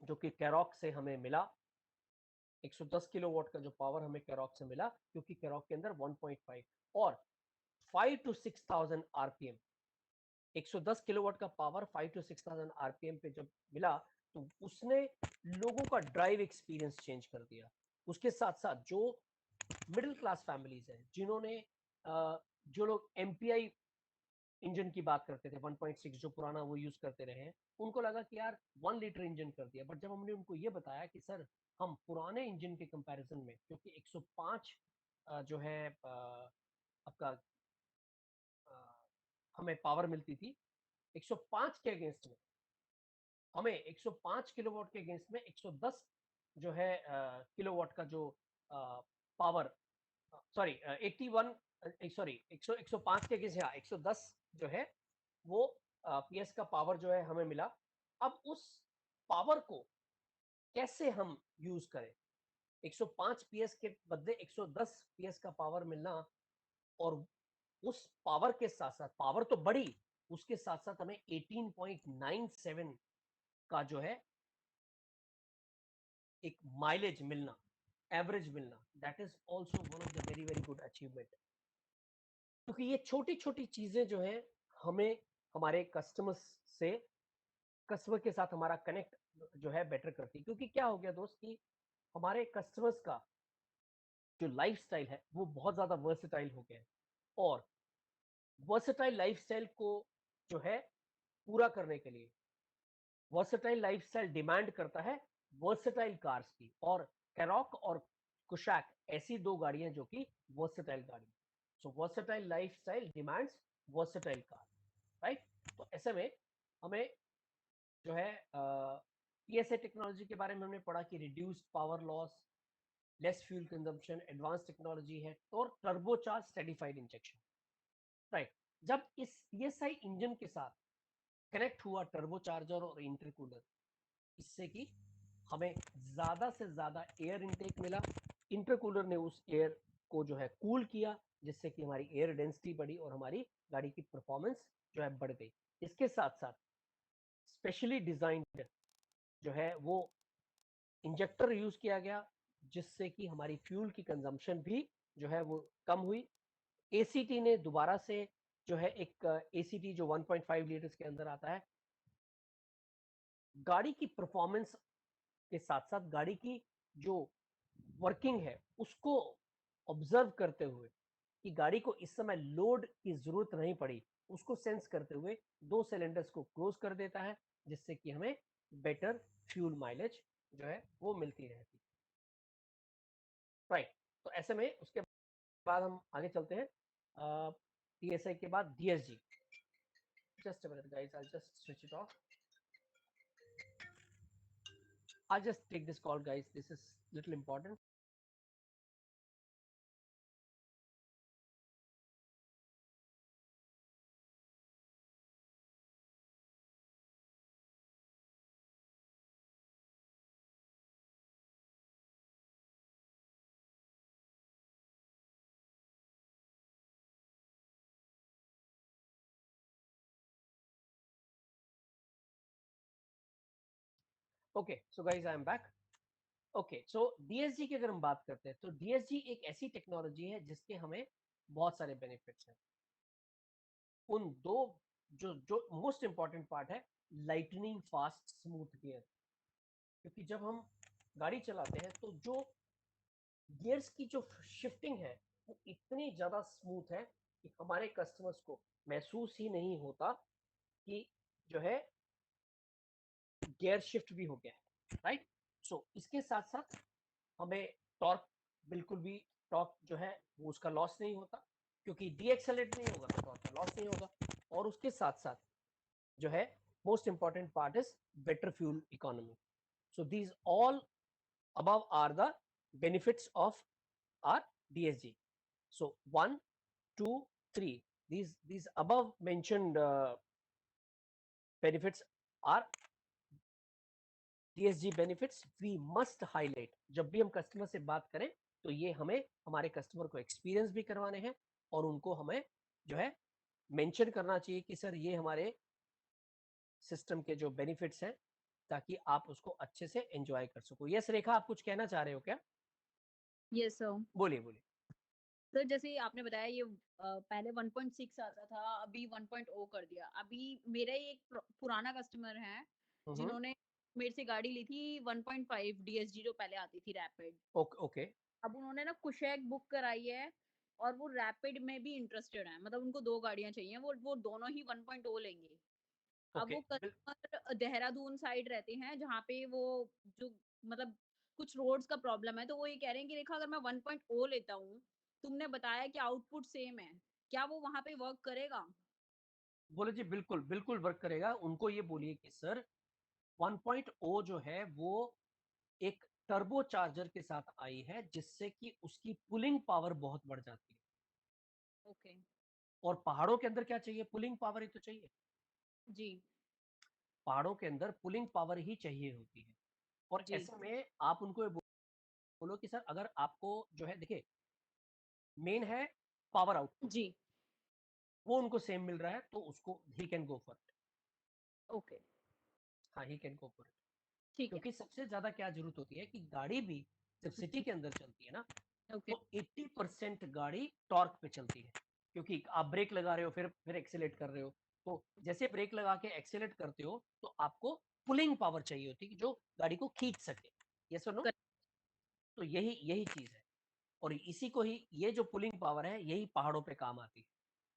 जो कि कैरॉक से हमें मिला, 110 किलोवाट का जो पावर हमें कैरॉक से मिला, क्योंकि कैरॉक के अंदर 1.5 और 5 to 6,000 आरपीएम, 110 किलोवाट का पावर 5 to 6,000 आरपीएम पे जब मिला, तो उसने लोगों का ड्राइव एक्सपीरियंस चेंज कर दिया। उसके साथ साथ जो मिडिल क्लास फैमिलीज हैं, जिन्होंने जो लोग एमपीआई इंजन की बात करते थे, 1.6 जो पुराना वो यूज करते रहे हैं, उनको लगा कि यार 1 लीटर इंजन कर दिया। बट जब हमने उनको ये बताया कि सर हम पुराने इंजन के कंपैरिजन में, क्योंकि 105 जो है आपका हमें पावर मिलती थी, 105 के अगेंस्ट में हमें 105 किलोवाट के अगेंस्ट में 110 जो है किलोवाट का जो पावर, सॉरी 81, सॉरी 105 के अगेंस्ट, हाँ 110 जो है वो पीएस का पावर जो है हमें मिला। अब उस पावर को कैसे हम यूज करें, 105 पीएस के बदले 110 पीएस का पावर मिलना, और उस पावर के साथ साथ पावर तो बढ़ी, उसके साथ साथ हमें 18.97 का जो है एक माइलेज मिलना, एवरेज मिलना, that is also one of the very very good achievement. क्योंकि ये छोटी छोटी चीजें जो है हमें हमारे कस्टमर्स से, कस्टमर के साथ हमारा कनेक्ट जो है बेटर करती है। क्योंकि क्या हो गया दोस्त कि हमारे कस्टमर्स का जो लाइफस्टाइल है वो बहुत ज्यादा वर्सेटाइल हो गया है, और वर्सेटाइल लाइफस्टाइल को जो है पूरा करने के लिए, वर्सेटाइल लाइफस्टाइल डिमांड करता है वर्सेटाइल कार्स की, और कैरॉक और कुशैक ऐसी दो गाड़ियां जो कि वर्सेटाइल गाड़ी। So versatile lifestyle demands versatile car, right. तो ऐसे में हमें जो है पीएसए टेक्नोलॉजी के बारे में हमने पढ़ा कि reduced power loss, less fuel consumption, advance technology है, और टर्बोचार्ज स्टेडिफाइड इंजेक्शन, राइट। जब इस पीएसआई इंजन के साथ कनेक्ट हुआ टर्बोचार्जर और इंटरकूलर, इससे कि हमें ज्यादा से ज्यादा एयर इनटेक मिला, इंटरकूलर ने उस एयर को जो है कूल किया, जिससे कि हमारी एयर डेंसिटी बढ़ी और हमारी गाड़ी की परफॉर्मेंस जो है बढ़ गई। इसके साथ साथ स्पेशली डिजाइन्ड जो है वो इंजेक्टर यूज किया गया, जिससे कि हमारी फ्यूल की कंजम्पशन भी जो है वो कम हुई। एसीटी ने दोबारा से जो है एक एसीटी जो 1.5 लीटर्स के अंदर आता है, गाड़ी की परफॉर्मेंस के साथ साथ गाड़ी की जो वर्किंग है उसको ऑब्जर्व करते हुए कि गाड़ी को इस समय लोड की जरूरत नहीं पड़ी, उसको सेंस करते हुए दो सिलेंडर्स को क्लोज कर देता है, जिससे कि हमें बेटर फ्यूल माइलेज जो है वो मिलती रहती, राइट। तो ऐसे में उसके बाद हम आगे चलते हैं टीएसआई के बाद DSG. Just a minute guys, I just switch it off, I just take this call guys, this is little important. Okay so guys I am back. Okay so DSG की अगर हम बात करते हैं तो डीएसजी एक ऐसी टेक्नोलॉजी है जिसके हमें बहुत सारे बेनिफिट्स हैं। उन दो जो जो मोस्ट इंपॉर्टेंट पार्ट है, लाइटनिंग फास्ट स्मूथ गियर। क्योंकि जब हम गाड़ी चलाते हैं तो जो गियर्स की जो शिफ्टिंग है वो इतनी ज्यादा स्मूथ है कि हमारे कस्टमर्स को महसूस ही नहीं होता कि जो है गियर शिफ्ट भी हो गया है, राइट। सो इसके साथ साथ हमें टॉर्क, बिल्कुल भी टॉर्क जो है वो उसका लॉस नहीं होता, क्योंकि डीएक्सेलरेट नहीं होगा तो टॉर्क का लॉस नहीं होगा। और उसके साथ साथ जो है most important part is better fuel economy. So these all above are the benefits of our DSG. So 1, 2, 3, these above mentioned benefits are DSG benefits we must highlight. जब भी हम कस्टमर से बात करें तो ये हमें हमारे कस्टमर को एक्सपीरियंस भी करवाने हैं और उनको हमें जो है मेंशन करना चाहिए कि सर ये हमारे सिस्टम के जो बेनिफिट्स हैं, ताकि आप उसको अच्छे से एंजॉय कर सको। यस रेखा, आप कुछ कहना चाह रहे हो क्या? Yes sir. बोलिए बोलिए। सर जैसे आपने बताया ये पहले 1.6 आता था, अभी 1.0 कर दिया। अभी मेरा ही एक पुराना कस्टमर है जिन्होंने मेरे से गाड़ी ली थी 1.5 DSG जो पहले आती थी रैपिड। ओके। अब उन्होंने ना कुशैक बुक कराई है और वो रैपिड में भी इंटरेस्टेड है, मतलब उनको 2 गाड़ियां चाहिए, वो दोनों ही 1.0 लेंगे। अब वो कस्टमर देहरादून साइड रहते हैं जहाँ पे वो जो मतलब कुछ रोड्स का प्रॉब्लम है, तो वो ये कह रहे हैं कि रेखा अगर मैं 1.0 लेता हूँ, तुमने बताया कि आउटपुट सेम है, क्या वो वहां पे वर्क करेगा? बोले जी बिल्कुल बिल्कुल वर्क करेगा। उनको ये बोलिए कि सर 1.0 जो है वो एक टर्बो चार्जर के साथ आई है, जिससे कि उसकी पुलिंग पावर बहुत बढ़ जाती है। ओके। और पहाड़ों के अंदर क्या चाहिए? पुलिंग पावर ही तो चाहिए। जी पहाड़ों के अंदर पुलिंग पावर ही चाहिए होती है। और जी ऐसे में आप उनको ये बोलो कि सर अगर आपको जो है, देखिए मेन है पावर आउटपुट, जी। वो उनको सेम मिल रहा है तो उसको ही can go for it. Okay हाँ, he can go for it. ठीक है। क्योंकि सबसे ज्यादा क्या जरूरत होती है कि गाड़ी भी जब सिटी के अंदर चलती है ना, ओके तो 80% गाड़ी टॉर्क पे चलती है। क्योंकि आप ब्रेक लगा रहे हो, फिर एक्सेलेरेट कर रहे हो, तो जैसे ब्रेक लगा के एक्सेलेरेट करते हो तो आपको पुलिंग पावर चाहिए होती है जो गाड़ी को खींच सके। यस और नो? तो यही यही चीज है। और इसी को ही, ये जो पुलिंग पावर है, यही पहाड़ों पे काम आती है।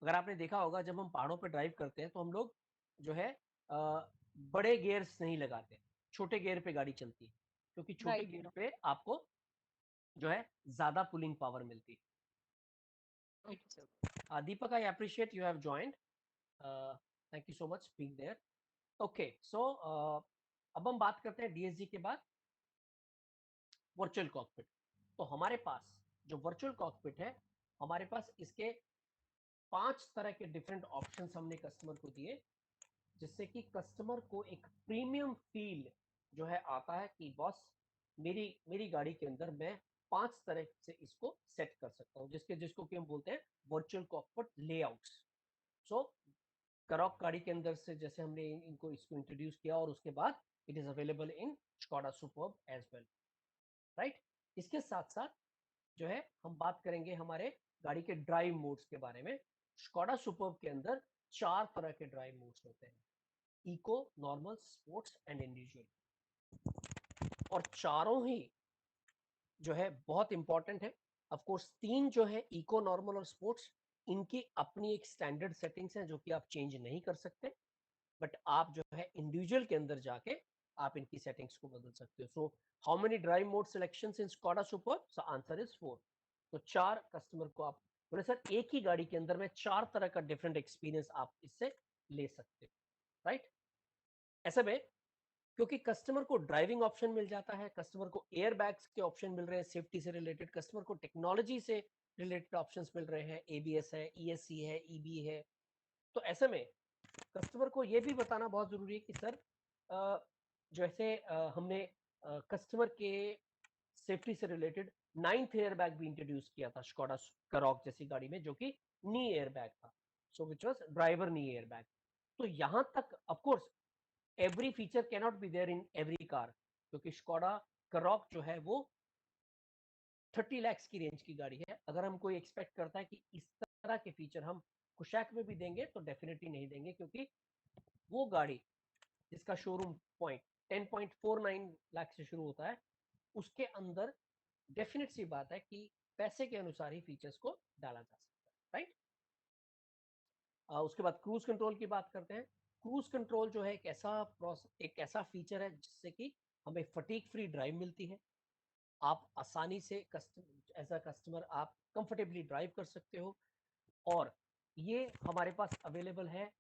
अगर आपने देखा होगा जब हम पहाड़ों पे ड्राइव करते हैं तो हम लोग जो है बड़े गियर्स नहीं लगाते, छोटे गियर पे गाड़ी चलती है, क्योंकि छोटे राइट। गियर पे आपको जो है ज्यादा पुलिंग पावर मिलती है। Okay sir. Deepak, I appreciate you have joined. Thank you so much being there. Okay, so अब हम बात करते हैं डीएसजी के बाद वर्चुअल कॉकपिट। तो हमारे पास जो वर्चुअल कॉकपिट है, हमारे पास इसके 5 तरह के डिफरेंट ऑप्शंस हमने कस्टमर को दिए, जिससे कि कस्टमर को एक प्रीमियम फील जो है आता है कि बॉस मेरी मेरी गाड़ी के अंदर मैं 5 तरह से इसको सेट कर सकता हूँ, जिसको कि हम बोलते हैं वर्चुअल कॉकपिट लेआउट्स। सो करॉक गाड़ी के अंदर से जैसे हमने इनको इसको इंट्रोड्यूस किया, और उसके बाद it is available in Skoda Superb as well, right. इसके साथ साथ जो है हम बात करेंगे हमारे गाड़ी के ड्राइव मोड्स के बारे में। स्कोडा सुपर्ब के अंदर 4 तरह के ड्राइव मोड्स होते हैं, eco, normal, sports and individual. और चारों ही जो है बहुत इंपॉर्टेंट है। ऑफ कोर्स 3 जो है इको, नॉर्मल और स्पोर्ट्स, इनकी अपनी एक स्टैंडर्ड सेटिंग्स हैं जो कि आप चेंज नहीं कर सकते, बट आप जो है इंडिविजुअल के अंदर जाके आप इनकी सेटिंग्स को बदल सकते हो। So how many drive mode selections in Skoda superb? So answer is 4। तो 4 कस्टमर को आप बोले सर एक ही गाड़ी के अंदर में 4 तरह का डिफरेंट एक्सपीरियंस आप इससे ले सकते हो, राइट। ऐसे में क्योंकि कस्टमर को ड्राइविंग ऑप्शन मिल जाता है, कस्टमर को एयर बैग्स के ऑप्शन मिल रहे हैं सेफ्टी से रिलेटेड, कस्टमर को टेक्नोलॉजी से रिलेटेड ऑप्शंस मिल रहे हैं, एबीएस है, ईएससी है, ईबी है। तो ऐसे में कस्टमर को ये भी बताना बहुत जरूरी है कि सर जैसे हमने कस्टमर के सेफ्टी से रिलेटेड 9th एयर बैग भी इंट्रोड्यूस किया था स्कोडा करॉक जैसी गाड़ी में, जो कि नी एयर बैग था, so which was driver knee air bag. तो यहां तक of course every feature cannot be there in every car, क्योंकि स्कोडा करॉक जो है वो 30 लाख की रेंज की गाड़ी है। अगर हम कोई एक्सपेक्ट करता है कि इस तरह के फीचर हम कुशैक में भी देंगे तो डेफिनेटली नहीं देंगे, क्योंकि वो गाड़ी जिसका शोरूम पॉइंट 10.49 लाख से शुरू होता है, उसके अंदर डेफिनेट सी बात है कि पैसे के अनुसार ही फीचर्स को डाला जा सकता है, राइट। उसके बाद क्रूज कंट्रोल की बात करते हैं। क्रूज कंट्रोल जो है एक ऐसा फीचर है जिससे कि हमें फटीक फ्री ड्राइव मिलती है। आप आसानी से एज अ कस्टमर आप कंफर्टेबली ड्राइव कर सकते हो, और ये हमारे पास अवेलेबल है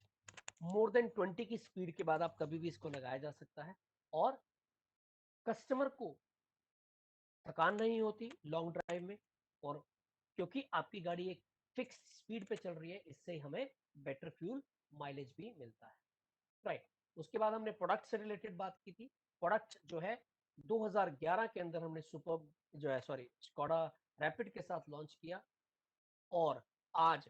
मोर देन 20 की स्पीड के बाद आप कभी भी इसको लगाया जा सकता है और कस्टमर को थकान नहीं होती लॉन्ग ड्राइव में, और क्योंकि आपकी गाड़ी एक फिक्स स्पीड पे चल रही है, इससे हमें बेटर फ्यूल माइलेज भी मिलता है, राइट। उसके बाद हमने प्रोडक्ट से रिलेटेड बात की थी। प्रोडक्ट जो है 2011 के अंदर हमने सुपर जो है सॉरी स्कोडा रैपिड के साथ लॉन्च किया, और आज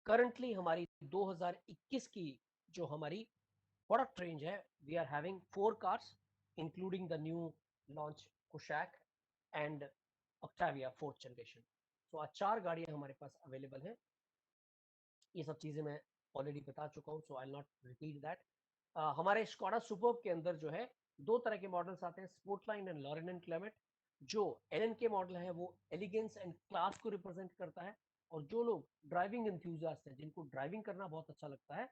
करंटली हमारी 2021 की जो हमारी प्रोडक्ट रेंज है, we are having 4 cars including the new launch Kushaq and Octavia 4th generation. तो आज 4 गाड़ियां हमारे पास अवेलेबल हैं। ये सब चीजें मैं ऑलरेडी बता चुका हूं, so I will not repeat that. हमारे स्कोडा सुपर्ब के अंदर जो है 2 तरह के मॉडल्स आते हैं, Sportline and Laurin and Klement. जो एलएन के मॉडल है वो एलिगेंस एंड क्लास को रिप्रेजेंट करता है, और जो लोग ड्राइविंग एंथुसियास्ट हैं, जिनको ड्राइविंग करना बहुत अच्छा लगता है,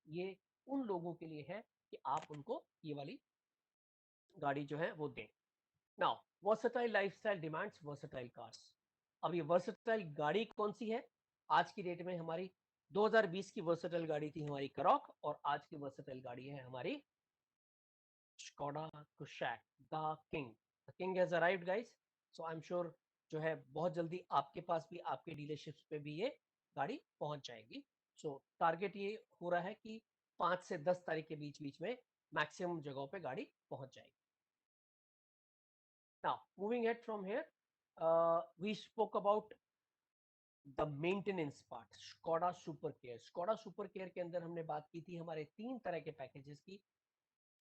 ये उन लोगों के लिए है कि आप उनको ये वाली गाड़ी जो है वो दें। Now versatile lifestyle demands versatile cars. अब ये वर्सेटाइल गाड़ी कौन सी है? आज की डेट में हमारी 2020 की वर्सेटाइल गाड़ी थी हमारी करॉक, और आज की वर्सेटाइल गाड़ी है हमारी Skoda Kushaq the king. The king has arrived guys, so I am sure जो है बहुत जल्दी आपके पास भी, आपके डीलरशिप्स पे भी ये गाड़ी पहुंच जाएगी। सो टारगेट ये हो रहा है कि 5 से 10 तारीख के बीच बीच में मैक्सिमम जगहों पे गाड़ी पहुंच जाएगी। Now, moving ahead from here, we spoke about the maintenance part, Skoda Super Care. Skoda Super Care के अंदर हमने बात की थी हमारे 3 तरह के पैकेजेस की,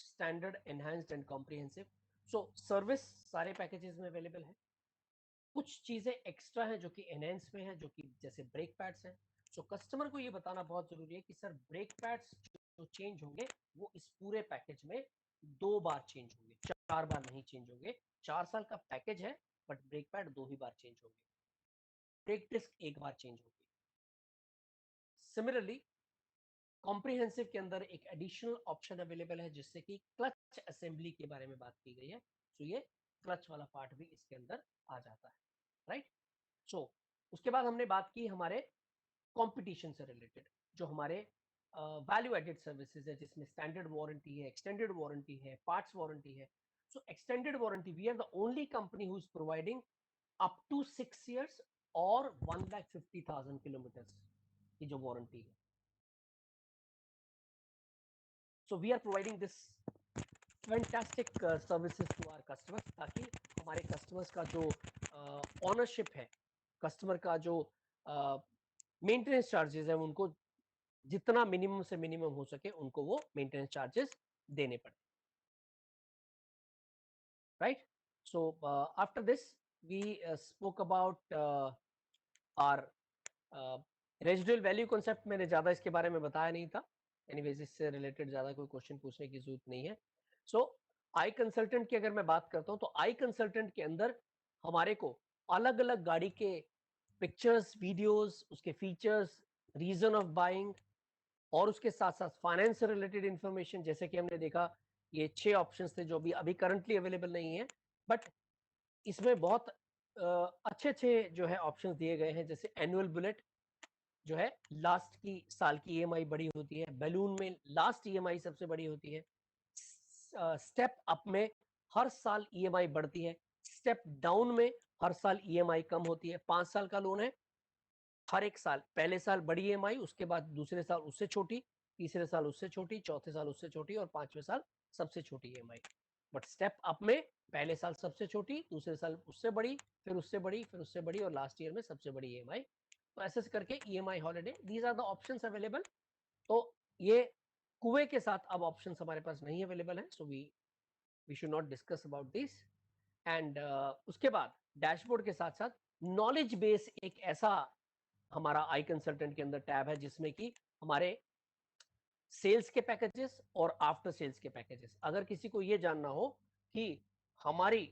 standard, enhanced and comprehensive. So service सारे पैकेजेस में अवेलेबल है। कुछ चीजें एक्स्ट्रा हैं जो कि एनहांस में है, जो कि जैसे ब्रेक पैड्स हैं। सो कस्टमर को ये बताना बहुत जरूरी है कि सर ब्रेक पैड्स जो चेंज होंगे वो इस पूरे पैकेज में 2 बार चेंज होंगे, 4 बार नहीं चेंज होंगे। 4 साल का पैकेज है, but brake pad 2 he bar change होंगे, ब्रेक डिस्क 1 बार चेंज होगी। सिमिलरली कॉम्प्रिहेंसिव के अंदर एक एडिशनल ऑप्शन अवेलेबल है, जिससे कि क्लच असेंबली के बारे में बात की गई है। सो ये क्लच वाला पार्ट भी इसके अंदर आ जाता है, राइट। सो उसके बाद हमने बात की हमारे कंपटीशन से रिलेटेड, जो हमारे वैल्यू एडेड सर्विसेज है, जिसमें स्टैंडर्ड वारंटी है, एक्सटेंडेड वारंटी है, पार्ट्स वारंटी है। So extended warranty, we are the only company who is providing up to 6 years और 1,50,000 किलोमीटर्स की जो वारंटी है। So we are providing this fantastic services to our customers, ताकि हमारे customers का जो ऑनरशिप है, कस्टमर का जो मेंटेनेंस चार्जेस है, उनको जितना मिनिमम से मिनिमम हो सके उनको वो मेंटेनेंस चार्जेस देने पड़े, right. So after this we spoke about our residual value concept. मैंने ज्यादा इसके बारे में बताया नहीं था, एनीवेज इससे रिलेटेड ज्यादा कोई क्वेश्चन पूछने की जरूरत नहीं है। सो आई कंसल्टेंट की अगर मैं बात करता हूं, तो आई कंसल्टेंट के अंदर हमारे को अलग अलग गाड़ी के पिक्चर्स, वीडियोस, उसके फीचर्स, रीजन ऑफ बाइंग, और उसके साथ साथ फाइनेंस से रिलेटेड इंफॉर्मेशन, जैसे कि हमने देखा ये 6 ऑप्शंस थे जो भी अभी करंटली अवेलेबल नहीं है, बट इसमें बहुत अच्छे अच्छे जो है ऑप्शंस दिए गए हैं। जैसे एनुअल बुलेट जो है लास्ट की साल की ईएमआई बड़ी होती है, बैलून में लास्ट ईएमआई सबसे बड़ी होती है, स्टेप अप में हर साल ईएमआई बढ़ती है, स्टेप डाउन में हर साल ईएमआई कम होती है। 5 साल का लोन है, हर एक साल पहले साल बड़ी ईएमआई, उसके बाद दूसरे साल उससे छोटी, तीसरे साल उससे छोटी, चौथे साल उससे छोटी, और 5वें साल सबसे छोटी ईएमआई। बट स्टेप अप में पहले साल सबसे छोटी, दूसरे साल उससे बड़ी, फिर उससे बड़ी, फिर उससे बड़ी, और लास्ट ईयर में सबसे बड़ी ईएमआई। तो ऐसे करके EMI holiday, these are the options available. तो ये कुएं के साथ अब ऑप्शंस हमारे पास नहीं अवेलेबल है, so we should not discuss about this. And उसके बाद डैशबोर्ड के साथ साथ नॉलेज बेस एक ऐसा हमारा आई कंसल्टेंट के अंदर टैब है, जिसमें कि हमारे सेल्स के पैकेजेस और आफ्टर सेल्स के पैकेजेस, अगर किसी को ये जानना हो कि हमारी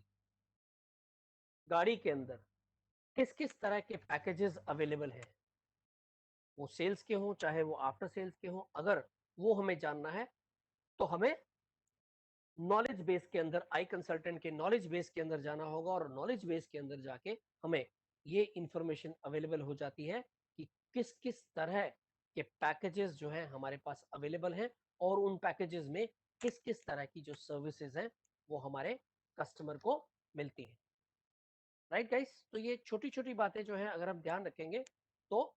गाड़ी के अंदर किस किस तरह के पैकेजेस अवेलेबल हैं, वो सेल्स के हों चाहे वो आफ्टर सेल्स के हों, अगर वो हमें जानना है तो हमें नॉलेज बेस के अंदर, आई कंसल्टेंट के नॉलेज बेस के अंदर जाना होगा, और नॉलेज बेस के अंदर जाके हमें ये इंफॉर्मेशन अवेलेबल हो जाती है कि किस किस तरह के पैकेजेस जो है हमारे पास अवेलेबल हैं और उन पैकेजेस में किस किस तरह की जो सर्विसेज हैं वो हमारे कस्टमर को मिलती है। राइट गाइस, तो ये छोटी छोटी बातें जो है अगर हम ध्यान रखेंगे तो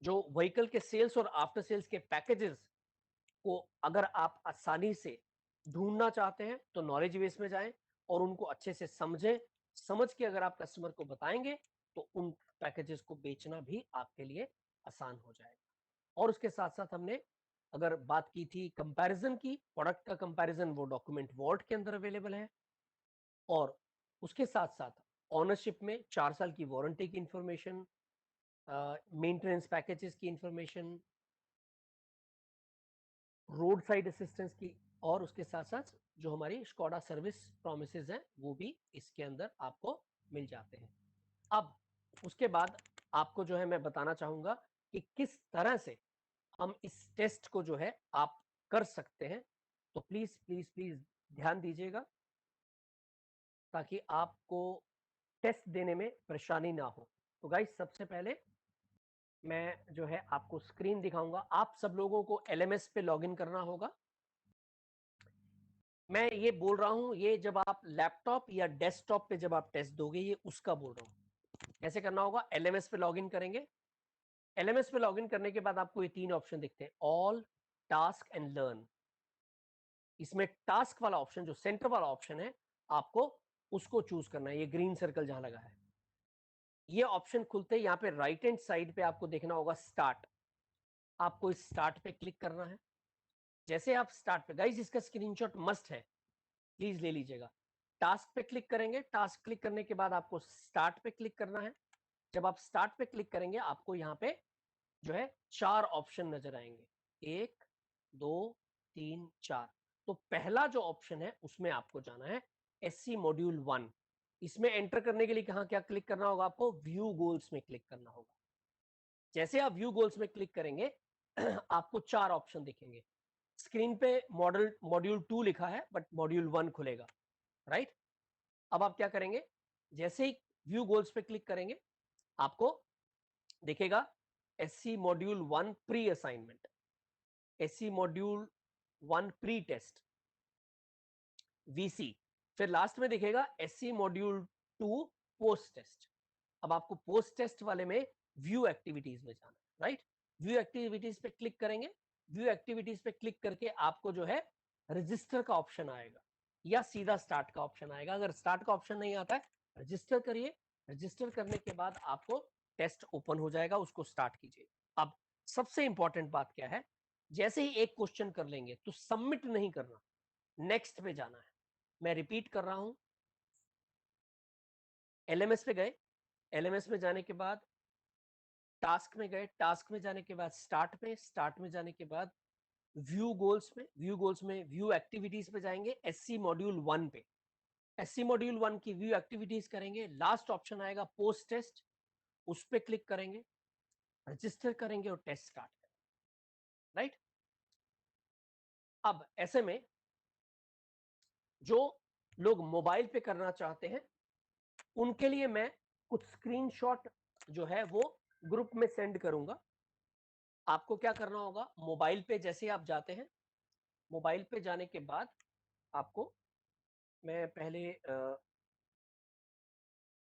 जो व्हीकल के सेल्स और आफ्टर सेल्स के पैकेजेस को अगर आप आसानी से ढूंढना चाहते हैं तो नॉलेज बेस में जाएं और उनको अच्छे से समझें। समझ के अगर आप कस्टमर को बताएंगे तो उन पैकेजेस को बेचना भी आपके लिए आसान हो जाएगा। और उसके साथ साथ हमने अगर बात की थी कंपैरिजन की, प्रोडक्ट का कंपैरिजन वो डॉक्यूमेंट वॉल्ट के अंदर अवेलेबल है। और उसके साथ साथ ऑनरशिप में 4 साल की वारंटी की इंफॉर्मेशन, मेंटेनेंस पैकेजेस की इंफॉर्मेशन, रोड साइड असिस्टेंस की, और उसके साथ साथ जो हमारी स्कोडा सर्विस प्रॉमिसेस हैं वो भी इसके अंदर आपको मिल जाते हैं। अब उसके बाद आपको जो है मैं बताना चाहूंगा कि किस तरह से हम इस टेस्ट को जो है आप कर सकते हैं। तो प्लीज प्लीज प्लीज ध्यान दीजिएगा ताकि आपको टेस्ट देने में परेशानी ना हो। तो गाइस सबसे पहले मैं जो है आपको स्क्रीन दिखाऊंगा। आप सब लोगों को एलएमएस पे लॉगिन करना होगा। मैं ये बोल रहा हूं, ये जब आप लैपटॉप या डेस्कटॉप पे जब आप टेस्ट दोगे ये उसका बोल रहा हूं। कैसे करना होगा, एलएमएस पे लॉगिन करेंगे। एलएमएस पे लॉगिन करने के बाद आपको ये 3 ऑप्शन दिखते हैं, ऑल, टास्क एंड लर्न। इसमें टास्क वाला ऑप्शन जो सेंटर वाला ऑप्शन है आपको उसको चूज करना है, ये ग्रीन सर्कल जहां लगा है। ये ऑप्शन खुलते ही यहाँ पे राइट हैंड साइड पे आपको देखना होगा स्टार्ट। आपको इस स्टार्ट पे क्लिक करना है। जैसे आप स्टार्ट पे, गाइस इसका स्क्रीनशॉट मस्ट है, प्लीज ले लीजिएगा। टास्क पे क्लिक करेंगे, टास्क क्लिक करने के बाद आपको स्टार्ट पे क्लिक करना है। जब आप स्टार्ट पे क्लिक करेंगे आपको यहाँ पे जो है 4 ऑप्शन नजर आएंगे, 1 2 3 4। तो पहला जो ऑप्शन है उसमें आपको जाना है, एससी मॉड्यूल 1। इसमें एंटर करने के लिए कहां क्या क्लिक करना होगा, आपको व्यू गोल्स में क्लिक करना होगा। जैसे आप व्यू गोल्स में क्लिक करेंगे आपको 4 ऑप्शन दिखेंगे। स्क्रीन पे मॉड्यूल 2 लिखा है बट मॉड्यूल 1 खुलेगा, राइट। अब आप क्या करेंगे, जैसे ही व्यू गोल्स पे क्लिक करेंगे आपको दिखेगा SC module 1 pre assignment, SC module 1 pre test, VC. फिर लास्ट में दिखेगा एससी मॉड्यूल 2 पोस्ट टेस्ट। अब आपको पोस्ट टेस्ट वाले में व्यू एक्टिविटीज में जाना है, राइट। व्यू एक्टिविटीज पे क्लिक करेंगे। व्यू एक्टिविटीज पे क्लिक करके आपको जो है रजिस्टर का ऑप्शन आएगा या सीधा स्टार्ट का ऑप्शन आएगा। अगर स्टार्ट का ऑप्शन नहीं आता है रजिस्टर करिए। रजिस्टर करने के बाद आपको टेस्ट ओपन हो जाएगा, उसको स्टार्ट कीजिए। अब सबसे इंपॉर्टेंट बात क्या है, जैसे ही एक क्वेश्चन कर लेंगे तो सबमिट नहीं करना, नेक्स्ट पे जाना है। मैं रिपीट कर रहा हूं, एलएमएस पे गए, एलएमएस में जाने के बाद टास्क में गए, टास्क में जाने के बाद स्टार्ट में, स्टार्ट में जाने के बाद व्यू गोल्स में, व्यू गोल्स में व्यू एक्टिविटीज पे जाएंगे, एससी मॉड्यूल 1 पे, एससी मॉड्यूल 1 की व्यू एक्टिविटीज करेंगे। लास्ट ऑप्शन आएगा पोस्ट टेस्ट, उस पर क्लिक करेंगे, रजिस्टर करेंगे और टेस्ट स्टार्ट करेंगे, राइट। अब ऐसे में जो लोग मोबाइल पे करना चाहते हैं उनके लिए मैं कुछ स्क्रीनशॉट जो है वो ग्रुप में सेंड करूंगा। आपको क्या करना होगा, मोबाइल पे जैसे आप जाते हैं, मोबाइल पे जाने के बाद आपको मैं पहले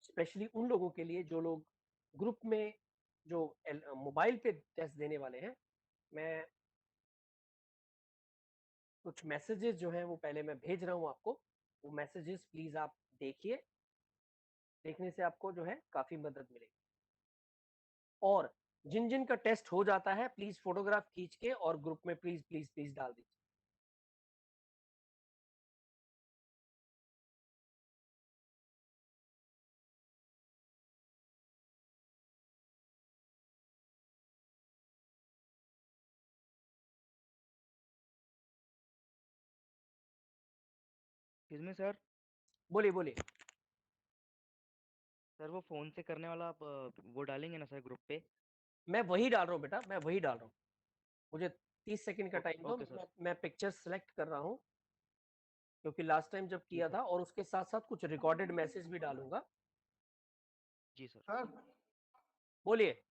स्पेशली उन लोगों के लिए जो लोग ग्रुप में जो मोबाइल पे टेस्ट देने वाले हैं, मैं कुछ मैसेजेस जो हैं वो पहले मैं भेज रहा हूं आपको। वो मैसेजेस प्लीज आप देखिए, देखने से आपको जो है काफी मदद मिलेगी। और जिन जिन का टेस्ट हो जाता है प्लीज फोटोग्राफ खींच के और ग्रुप में प्लीज प्लीज प्लीज डाल दीजिए। Excuse me sir. बोलिए बोलिए। सर वो फोन से करने वाला आप वो डालेंगे ना सर ग्रुप पे? मैं वही डाल रहा हूँ बेटा, मैं वही डाल रहा हूँ। मुझे 30 सेकंड का टाइम दो। Okay sir. मैं पिक्चर सेलेक्ट कर रहा हूँ क्योंकि लास्ट टाइम जब किया था, और उसके साथ साथ कुछ रिकॉर्डेड मैसेज भी डालूंगा। जी सर। सर बोलिए।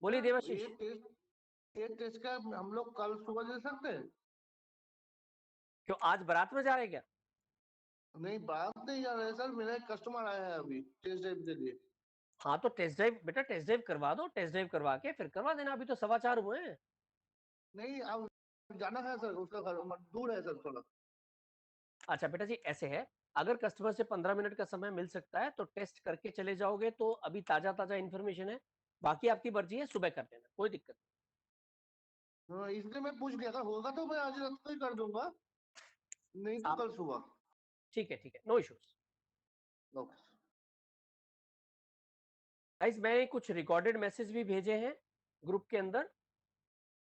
बोलिए ये देवाशीष। टेस्ट का हम लोग कल सुबह दे सकते हैं? क्यों आज बारात में जा रहे हैं क्या? नहीं, बात नहीं जा रहे सर, मेरा एक कस्टमर आया है अभी टेस्ट ड्राइव के लिए। हाँ तो टेस्ट ड्राइव बेटा, टेस्ट ड्राइव करवा दो, टेस्ट ड्राइव करवा के फिर करवा देना, अभी तो 4:15 हुए हैं। नहीं, अब जाना है सर, उसका घर दूर है सर थोड़ा। अच्छा बेटा जी, ऐसे है, अगर कस्टमर से 15 मिनट का समय मिल सकता है तो टेस्ट करके चले जाओगे तो अभी ताजा ताजा इन्फॉर्मेशन है, बाकी आपकी मर्जी है, सुबह कर लेना, कोई दिक्कत नहीं। हाँ, इसलिए मैं पूछ लिया था, होगा तो मैं आज रात को ही कर दूंगा, नहीं तो कल सुबह। ठीक है, नो इश्यूज। ओके। गाइस मैंने कुछ रिकॉर्डेड मैसेज भी भेजे हैं ग्रुप के अंदर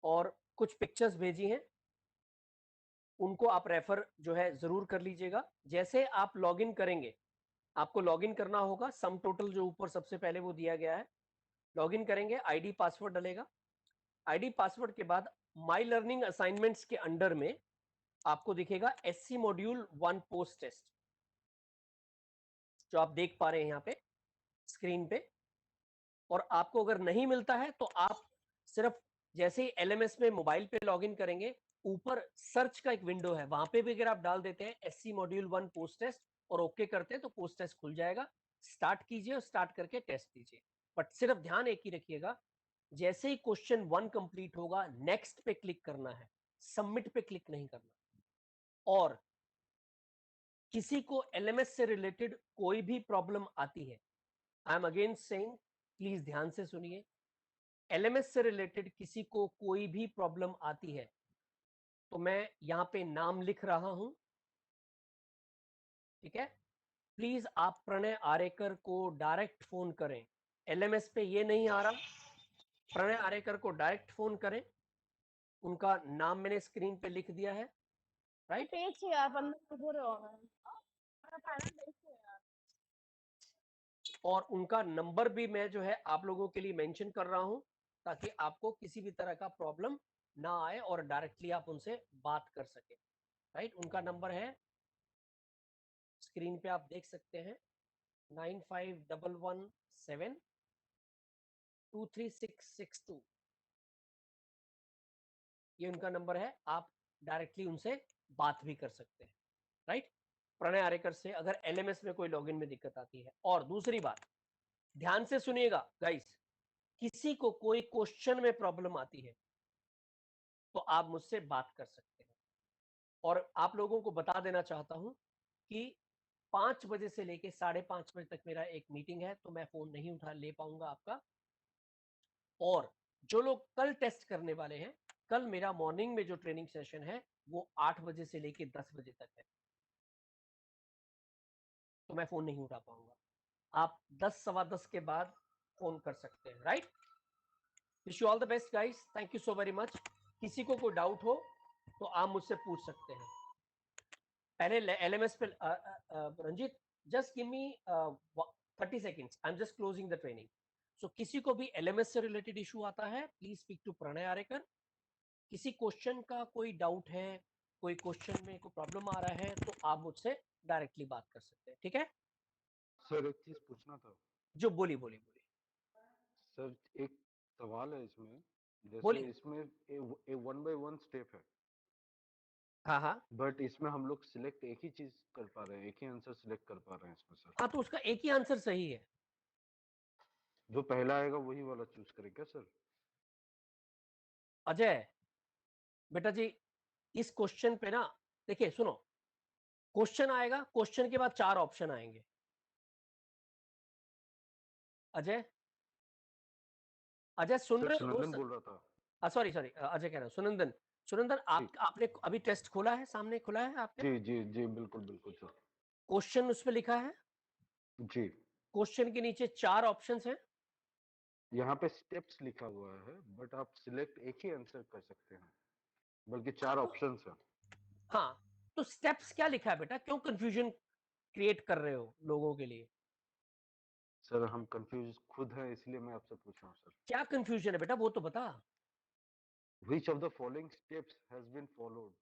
और कुछ पिक्चर्स भेजी हैं, उनको आप रेफर जो है जरूर कर लीजिएगा। जैसे आप लॉगिन करेंगे, आपको लॉगिन करना होगा, सम टोटल जो ऊपर सबसे पहले वो दिया गया है, लॉगिन करेंगे, आईडी पासवर्ड डलेगा, आईडी पासवर्ड के बाद माई लर्निंग असाइनमेंट्स के अंडर में आपको दिखेगा एससी मॉड्यूल 1 पोस्ट टेस्ट, जो आप देख पा रहे हैं यहाँ पे स्क्रीन पे। और आपको अगर नहीं मिलता है तो आप सिर्फ जैसे ही एलएमएस में मोबाइल पे लॉगिन करेंगे, ऊपर सर्च का एक विंडो है, वहां पे भी अगर आप डाल देते हैं एससी मॉड्यूल 1 पोस्ट टेस्ट और ओके करते हैं तो पोस्ट टेस्ट खुल जाएगा। स्टार्ट कीजिए और स्टार्ट करके टेस्ट दीजिए, बट सिर्फ ध्यान एक ही रखिएगा, जैसे ही क्वेश्चन 1 कंप्लीट होगा नेक्स्ट पे क्लिक करना है, सबमिट पे क्लिक नहीं करना। और किसी को एलएमएस से रिलेटेड कोई भी प्रॉब्लम आती है, I am again saying, please ध्यान से सुनिए, एलएमएस से रिलेटेड किसी को कोई भी प्रॉब्लम आती है तो मैं यहां पे नाम लिख रहा हूं, ठीक है, प्लीज आप प्रणय आरेकर को डायरेक्ट फोन करें, एलएमएस पे ये नहीं आ रहा, प्रणय आरेकर को डायरेक्ट फोन करें, उनका नाम मैंने स्क्रीन पे लिख दिया है, राइट। और उनका नंबर भी मैं जो है आप लोगों के लिए मेंशन कर रहा हूं ताकि आपको किसी भी तरह का प्रॉब्लम ना आए और डायरेक्टली आप उनसे बात कर सके, राइट। उनका नंबर है, स्क्रीन पे आप देख सकते हैं, 9511723662, ये उनका नंबर है, आप डायरेक्टली उनसे बात भी कर सकते हैं, राइट। प्रणय आरेकर से अगर एलएमएस में कोई लॉगिन में दिक्कत आती है। और दूसरी बात, ध्यान से सुनिएगा गाइस, किसी को कोई क्वेश्चन में प्रॉब्लम आती है तो आप मुझसे बात कर सकते हैं। और आप लोगों को बता देना चाहता हूं कि 5 बजे से लेके 5:30 बजे तक मेरा एक मीटिंग है, तो मैं फोन नहीं उठा ले पाऊंगा आपका। और जो लोग कल टेस्ट करने वाले हैं, कल मेरा मॉर्निंग में जो ट्रेनिंग सेशन है वो 8 बजे से लेके 10 बजे तक है, तो मैं फोन नहीं उठा पाऊंगा। आप 10 सवा 10 के बाद फोन कर सकते हैं, right. Wish you all the best guys, thank you so very much. किसी को कोई डाउट हो तो आप मुझसे पूछ सकते हैं। पहले एलएमएस पे Ranjit, just give me 30 seconds, I am just closing the training. So किसी को भी एलएमएस से रिलेटेड इशू आता है, please speak to Pranay Arekar. किसी क्वेश्चन का कोई डाउट है, कोई क्वेश्चन में कोई प्रॉब्लम आ रहा है तो आप मुझसे डायरेक्टली बात कर सकते हैं, ठीक है। सर एक चीज पूछना था। जो बोलिए बोलिए बोलिए सर एक सवाल है इसमें, जैसे बोलिए। इसमें ए 1 बाय 1 स्टेप है, हाँ हाँ बट इसमें हम लोग सिलेक्ट एक ही चीज कर पा रहे हैं, एक ही आंसर सिलेक्ट कर पा रहे हैं इसमें सर। हाँ, तो उसका एक ही आंसर सही है। जो पहला आएगा वही वाला चूज करें क्या सर? अजय बेटा जी, इस क्वेश्चन पे ना, देखिए सुनो, क्वेश्चन आएगा, क्वेश्चन के बाद 4 ऑप्शन आएंगे। अजय, अजय सुन सर रहे हो सुनंदन दोस्त? बोल रहा था। सॉरी सॉरी, अजय कह रहा हूँ, सुनंदन। सुनंदन, आपने अभी टेस्ट खोला है, सामने खुला है आपके? जी जी जी बिल्कुल बिल्कुल सर। क्वेश्चन उस पे लिखा है, जी क्वेश्चन के नीचे 4 ऑप्शंस हैं। यहाँ पे स्टेप्स लिखा हुआ है, बट आप सिलेक्ट एक ही आंसर कर सकते हैं, बल्कि 4 ऑप्शंस हैं। हाँ, तो स्टेप्स क्या लिखा है बेटा, क्यों कंफ्यूजन क्रिएट कर रहे हो लोगों के लिए? सर हम कंफ्यूज खुद हैं, इसलिए मैं आपसे पूछ रहा हूँ सर। क्या कंफ्यूजन है बेटा, वो तो बता। Which of the following steps has been followed?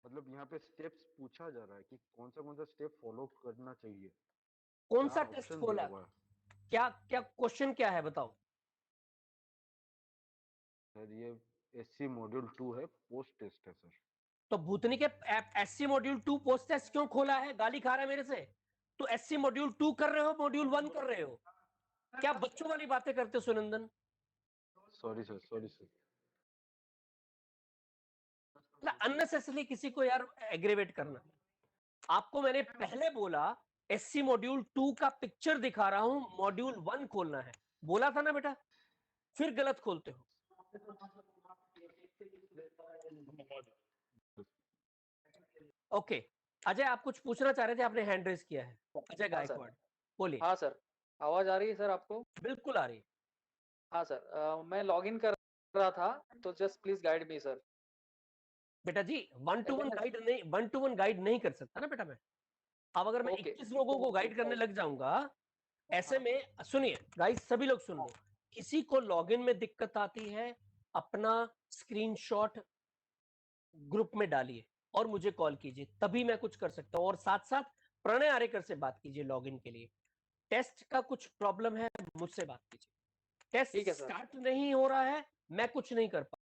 मतलब यहाँ पे स्टेप्स पूछा जा रहा है कि कौन सा स्टेप फॉलो करना चाहिए। कौन सा 4 टेस्ट ऑप्शन दिया खोला? हुआ है। क्या क्या क्वेश्चन क्या है बताओ? सर ये एससी मॉड्यूल 2 है, पोस्ट टेस्ट है सर। तो भूतनी के एससी मॉड्यूल 2 पोस्ट टेस्ट क्यों खोला है? गाली खा रहा है मेरे से। तो एससी मॉड्यूल 2 कर रहे हो, मॉड्यूल 1 कर रहे हो? क्या बच्चों वाली बातें करते हो Sunandan? Sorry sir, sorry sir. Unnecessarily किसी को यार एग्रीवेट करना। आपको मैंने पहले बोला एससी मॉड्यूल 2 का पिक्चर दिखा रहा हूं, मॉड्यूल 1 खोलना है, बोला था ना बेटा? फिर गलत खोलते हो। ओके अजय, आप कुछ पूछना चाह रहे थे, आपने हैंड रेज किया है। अजय गायकवाड़, बोलिए। हाँ सर, आवाज आ रही है सर आपको? बिल्कुल आ रही है। हाँ सर, मैं लॉगिन कर रहा था, तो just please guide me sir. बेटा जी 1-to-1 गाइड नहीं कर सकता ना बेटा मैं। अब अगर मैं 21 लोगों को गाइड करने लग जाऊंगा ऐसे में, सुनिए गाइस, सभी लोग सुन लो, किसी को लॉगिन में दिक्कत आती है अपना स्क्रीनशॉट ग्रुप में डालिए और मुझे कॉल कीजिए, तभी मैं कुछ कर सकता हूं। और साथ साथ प्रणय आरेकर से बात कीजिए लॉगिन के लिए। टेस्ट का कुछ प्रॉब्लम है, मुझसे बात कीजिए। टेस्ट स्टार्ट नहीं हो रहा है, मैं कुछ नहीं कर पा